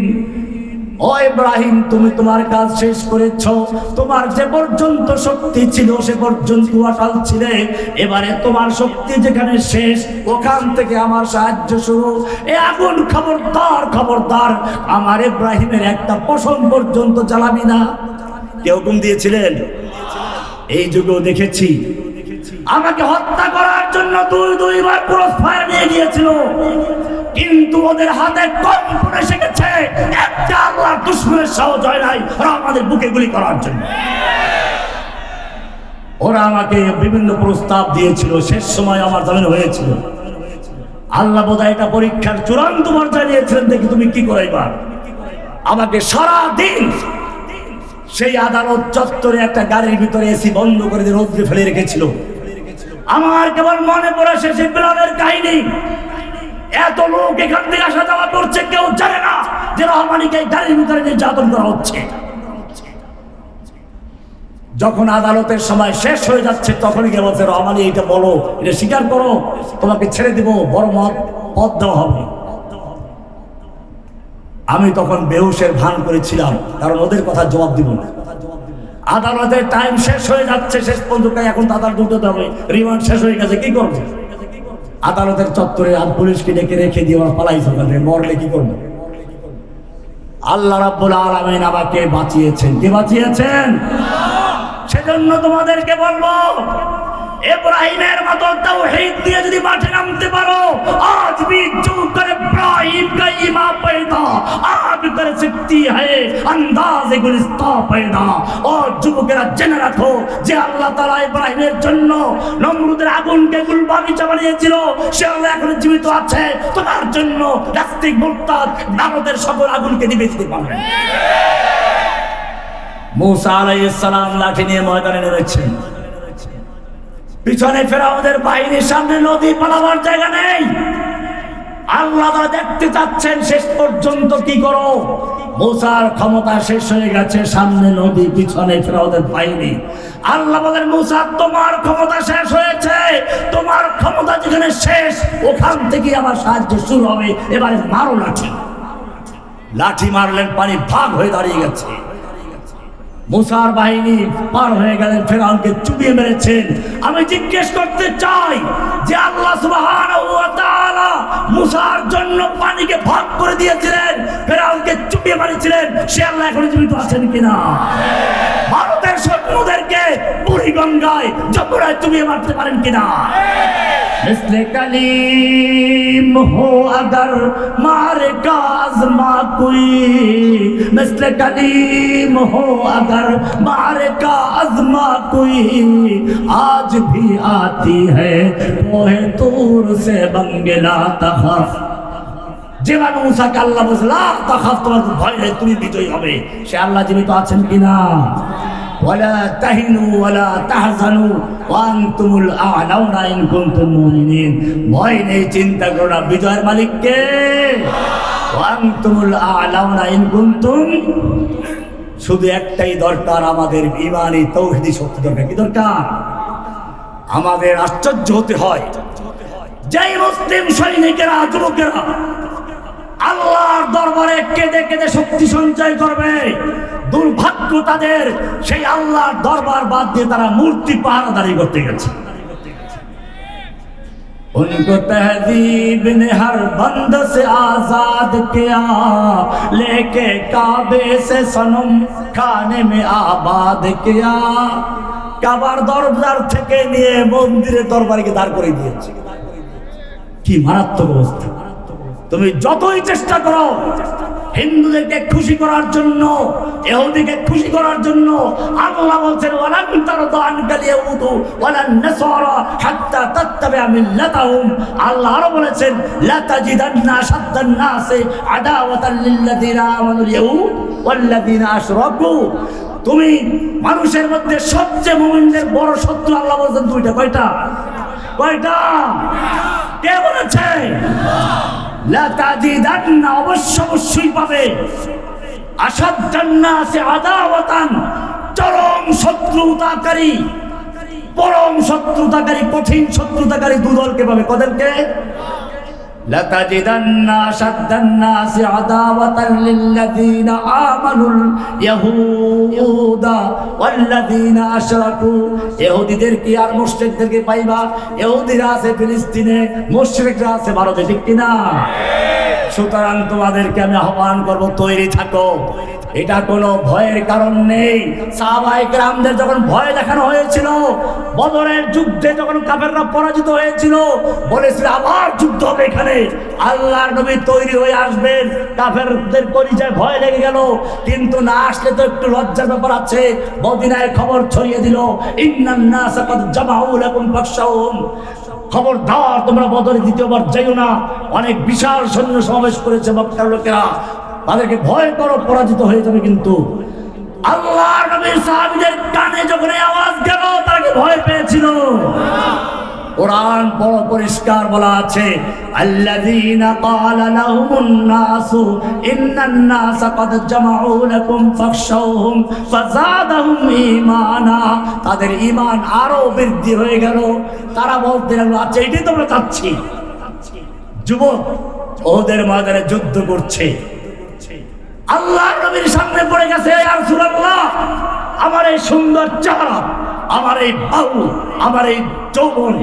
ও ইব্রাহিম, তুমি তোমার কাজ শেষ করেছ, তোমার যে পর্যন্ত শক্তি ছিল সে পর্যন্ত অটল ছিলে, এবারে তোমার শক্তি যেখানে শেষ ওখান থেকে আমার সাহায্য শুরু। এ আগুন খবরদার খবরদার আমার ইব্রাহিমের একটা পশম পর্যন্ত জ্বালাবি না। কে হুকুম দিয়েছিলেন? এই যুগেও দেখেছি আমাকে হত্যা করার জন্য দুইবার ক্রস ফায়ার নিয়ে গিয়েছিল, কিন্তু ওদের হাতে কম পড়ে শিখেছে, একটা আল্লাহর দুশমনের সাহস হয় নাই ওরা আমাদের বুকে গুলি করার জন্য। ওরা আমাকে বিভিন্ন প্রস্তাব দিয়েছিল, শেষ সময় আমার জামিন হয়েছিল। আল্লাহ বোধহয় এটা পরীক্ষার চূড়ান্ত পর্যায়ে নিয়েছিলেন, দেখি তুমি কি করাইবা। আমাকে সারা দিন সেই আদালত চত্বরে একটা গাড়ির ভিতরে এসি বন্ধ করে দিয়ে রোদ্রে ফেলে রেখেছিল। আমার কেবল মনে পড়ে সেই বিলালের কাহিনী। এত লোক এখান থেকে আসা যাওয়া করছে, কেউ জানে না যে রহমানিকে গাড়ির ভিতরে নির্যাতন করা হচ্ছে। যখন আদালতের সময় শেষ হয়ে যাচ্ছে তখনই কে বলছে, রহমানি এটা বলো, এটা স্বীকার করো, তোমাকে ছেড়ে দিব, বড় পদ দেওয়া হবে। আমি তখন বেহুশের ভান করেছিলাম, কারণ ওদের কথা জবাব দিব না। আদালতের টাইম শেষ হয়ে যাচ্ছে, শেষ পর্যন্ত এখন আদালত উঠতে হবে, রিমান্ড শেষ হয়ে গেছে, কি করবে? আদালতের চত্বরে আর পুলিশকে ডেকে রেখে দিয়ে ওরা পালাইছে, মরলে কি করবে? আল্লাহ রাব্বুল আলামিন আমাকে বাঁচিয়েছেন। কে বাঁচিয়েছেন? সেজন্য তোমাদেরকে বলবো, इब्राहिमेर मतो तौहीद दिए यदि माठे नामते पारो, आज भी जो कर इब्राहिम का ईमान पैदा आग कर सकती है अंदाज़े गुलिस्ता पैदा। और যুবকেরা জেনে রাখো যে আল্লাহ তাআলা ইব্রাহিমের জন্য নমরুদের আগুনকে গুলবাগিচা বানিয়েছিল, সে আল্লাহ এখনো জীবিত আছে। তোমার জন্য নাস্তিক মুরতাদ ভারতের সকল আগুনকে নিভিয়ে দিতে পারবে। মুসা আলাইহিস সালাম লাঠি নিয়ে ময়দানে নেমেছেন, পিছনে ফেরাউনের বাহিনীর, সামনে নদী, পালাবার জায়গা নেই। আল্লাহ দেখতে চাচ্ছেন শেষ পর্যন্ত কি করো। মুসার ক্ষমতা শেষ হয়ে গেছে, সামনে নদী, পিছনে ফেরাউনের বাহিনী। আল্লাহ বলেন, মুসা তোমার ক্ষমতা শেষ হয়েছে, তোমার ক্ষমতা যেখানে শেষ ওখান থেকে আমার সাহায্য শুরু হবে, এবারে মারো লাঠি। লাঠি মারলেন, পানি ভাগ হয়ে দাঁড়িয়ে গেছে। মুসার বাহিনী পার হয়ে গেলেন, ফেরাউনকে চুপিয়ে মেরেছেন। আমি জিজ্ঞেস করতে চাই যে আল্লাহ সুবহানাহু ওয়া তাআলা মুসার জন্য পানিকে ভাগ করে দিয়েছিলেন, ফেরাউনকে চুপিয়ে মেরেছিলেন, সে আল্লাহ এখন জীবিত আছেন কিনা? ভারতের সৈন্যদেরকে বুড়ি গঙ্গায় যমুনায় চুপিয়ে মারতে পারেন কিনা? मिस्ले कलीम हो अगर मारे का आज़मा कोई, मिस्ले कलीम हो अगर मारे का आज़मा कोई, आज भी आती है कोहे तूर से बंगला तखफ। যেভাবে মুসাকে আল্লাহ বলছে লা তাখাফ, তোমার ভয় নেই, তুমি বিজয়ী হবে, সে আল্লাহ জীবিত আছেন কিনা? ওয়ালা তাহিনু ওয়ালা তাহজানু ওয়া আনতুমুল আ'লাউনা ইন কুনতুম মুমিনিন। ভয় নেই, চিন্তা করো না, বিজয়ের মালিক কে? ওয়া আনতুমুল আ'লাউনা ইন কুনতুম। শুধু একটাই দরকার, আমাদের ঈমানি তাওহীদি শক্তি দরকার। কি দরকার? আমাদের আশ্চর্য হতে হয়, যেই মুসলিম সৈনিকেরা, যুবকেরা আল্লাহর দরবারে কেঁদে কেঁদে শক্তি সঞ্চয় করবে, দুর্ভাগ্য তাদের, সেই আল্লাহর দরবার বাদ দিয়ে তারা মূর্তি পাহারাদারি করতে গেছে। उनको तहजीब ने हर बंद से आजाद किया, लेके काबे से सनम खाने में आबाद किया। কাবার দরবার থেকে নিয়ে মন্দিরের দরবারকে দাঁড় করে দিয়েছে। কি মারাত্মক অবস্থা! তুমি যতই চেষ্টা করো হিন্দুদেরকে খুশি করার জন্য, ইহুদিকে খুশি করার জন্য, আল্লাহ বলছেন ওয়ালান তারদা আনকাল ইয়াহুদু ওয়ালান নাসারা হাত্তা তাত্তাবিআ মিল্লাতাহুম। আল্লাহ আরো বলেছেন লা তাজিদান্না শাদ্দান নাসি আদাওয়াতাল লিল্লাযিনা আমানুল ইয়াহুদ ওয়াল্লাযিনা আশরাকু। তুমি মানুষের মধ্যে সবচেয়ে মুমিনদের বড় শত্রু আল্লাহ বলেছেন দুইটা। কয়টা? কয়টা? কে বলেছে? লা তাজিদান্না, অবশ্যই পাবে। আসাদ্দান নাসি আদাওয়াতান, চরম শত্রুতাকারী, পরম শত্রুতাকারী, কঠিন শত্রুতাকারী দুদলকে পাবে। কদেরকে? লাতাজিদান্না আসাদ্দান নাসি আদাওয়াতান লিল্লাযীনা আমানুল ইয়াহুদা ওয়াল্লাযীনা আশরাকু। ইহুদিদেরকে আর মুশরিকদেরকে পাইবা। ইহুদিরা আছে ফিলিস্তিনে, মুশরিকরা আছে ভারতে, ঠিক কিনা? সুতরাং তোমাদেরকে আমি আহ্বান করব, তৈরি থাকো। এটা কোনো ভয়ের কারণ নেই। সাহাবায়ে কেরামদের যখন ভয় দেখানো হয়েছিল, বদরের যুদ্ধে যখন কাফেররা পরাজিত হয়েছিল, বলেছিল আবার যুদ্ধ হবে এখানে, আল্লাহর নবী তৈরি হয়ে আসবেন। কাফেরদের পরিচয় ভয় লেগে গেল, কিন্তু না আসলে তো একটু লজ্জার ব্যাপার আছে। মদিনায় খবর ছড়িয়ে দিল, ইন্নান নাস ক্বাদ জামাউ লাকুম ফাখশাউহুম, খবরদার তোমরা বদরে দ্বিতীয়বার যাইও না। অনেক বিশাল সৈন্য সমাবেশ করেছে মক্কার লোকেরা, তাদেরকে ভয় করো, পরাজিত হয়ে যাবে। কিন্তু আল্লাহর নবীর সাহাবীদের কানে যখন এই আওয়াজ গেল, তারা ভয় পেয়েছিল। কোরআন বড় পরিষ্কার বলা আছে, আল্লাযীনা ক্বালা লাহুমুন নাসু ইন্নান নাসা ক্বাদ জামাউ লাকুম ফাখশাউহুম ফাযাদাহুম ঈমানা, তাদের ঈমান আরো বৃদ্ধি হয়ে গেল। তারা বলতে লাগলো, আচ্ছা এটাই তো আমরা চাচ্ছি। যুবক ওদের ময়দানে যুদ্ধ করছে, আল্লাহর নবীর সামনে পড়ে গেছে, ইয়া রাসূলুল্লাহ, আমার এই সুন্দর চেহারা, আমার এই বাহু, আমার এই যৌবন,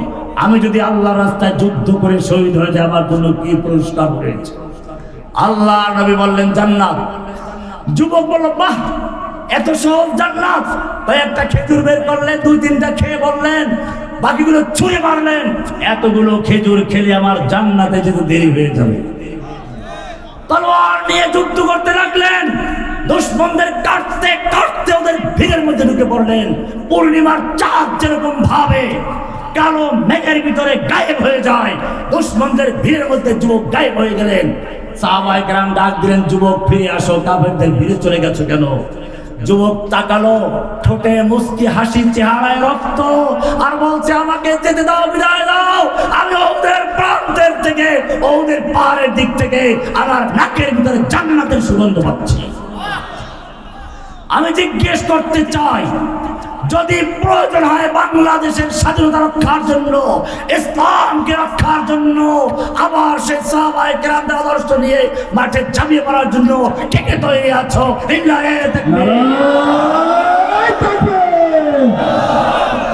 আমি যদি আল্লাহর রাস্তায় যুদ্ধ করে শহীদ হয়ে যাই, আমার জন্য কি পুরস্কার রয়েছে? আল্লাহর নবী বললেন জান্নাত। যুবক বলল, বাহ, এত সহজ জান্নাত। একটা খেজুর বের করলেন, 2-3টা খেয়ে বললেন, বাকিগুলো ছুঁড়ে মারলেন, এতগুলো খেজুর খেলে আমার জান্নাতে যেতে দেরি হয়ে যাবে। তলোয়ার নিয়ে যুদ্ধ করতে লাগলেন, দুশমনদের কাটতে কাটতে ওদের ভিড়ের মধ্যে ঢুকে পড়লেন। পূর্ণিমার চাঁদ যেরকম ভাবে কালো মেঘের ভিতরে গায়েব হয়ে যায়, দুশমনদের ভিড়ের মধ্যে যুবক গায়েব হয়ে গেলেন। সাহাবায়ে কেরাম ডাক দিলেন, যুবক ফিরে আসো, কাফেরদের ভিড়ে চলে গেছো কেন? যুবক তাকালো, ঠোঁটে মুস্কি হাসি, চেহারায় রক্ত, আর বলছে, আমাকে যেতে দাও, বিদায় দাও। আমি ওদের প্রান্তের থেকে, ওদের পাহাড়ের দিক থেকে আমার নাকের ভিতরে জান্নাতের সুগন্ধ পাচ্ছি। আমি জিজ্ঞেস করতে চাই, যদি প্রয়োজন হয় বাংলাদেশের স্বাধীনতা রক্ষার জন্য, ইসলামকে রক্ষার জন্য, আবার সেই সাহাবায়ে কেরামদের আদর্শ নিয়ে মাঠে ঝাঁপিয়ে পড়ার জন্য কে কে তৈরি আছো? নারায়ে তাকবীর, নারায়ে তাকবীর,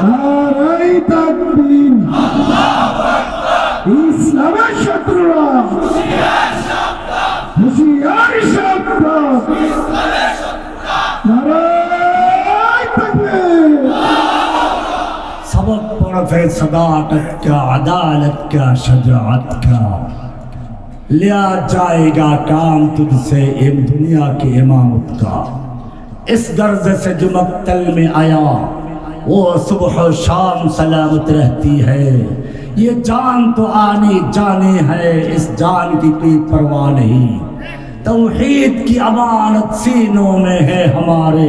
নারায়ে তাকবীর। আল্লাহু আকবার। ইসলামের শত্রুরা হুঁশিয়ার সাবধান, হুঁশিয়ার সাবধান, ইসলামের শত্রুরা নারায়ে তাকবীর। सबक पढ़ फिर सदाकत का, अदालत का, शजाअत का, लिया जाएगा काम तुझसे इन दुनिया की इमामत का। इस गर्ज से जो मक्तल में आया, वो सुबह शाम सलामत रहती है। ये जान तो आने जाने है, इस जान की कोई परवाह नहीं। तौहीद की अमानत सीनों में है हमारे,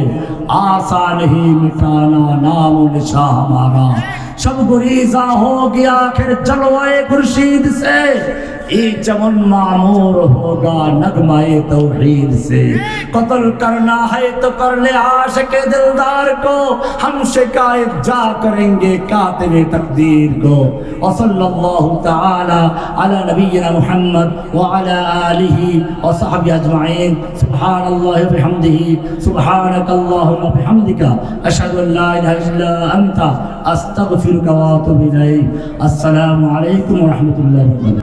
आसा नहीं मिटाना नाम निशा हमारा। सब गुरीजा हो गया आखिर जलवाए खुर्शीद से, ये चमन मामूर होगा नगमाए तौहीद से। कत्ल करना है तो कर ले आशिक़े दिलदार को, हम शिकायत जा करेंगे कातिबे तकदीर को। और सल्लल्लाहु तआला अला नबीना मुहम्मद व अला आलिहि व सहबिहि अजमाइन। सुब्हानल्लाहि व बिहम्दिहि, सुब्हानकल्लाहुम्मा व बिहम्दिका, अशहदु अन ला इलाहा इल्ला अंता, अस्तगफिरुका व अतूबु इलैक। अस्सलामु अलैकुम व रहमतुल्लाहि व बरकातुहू।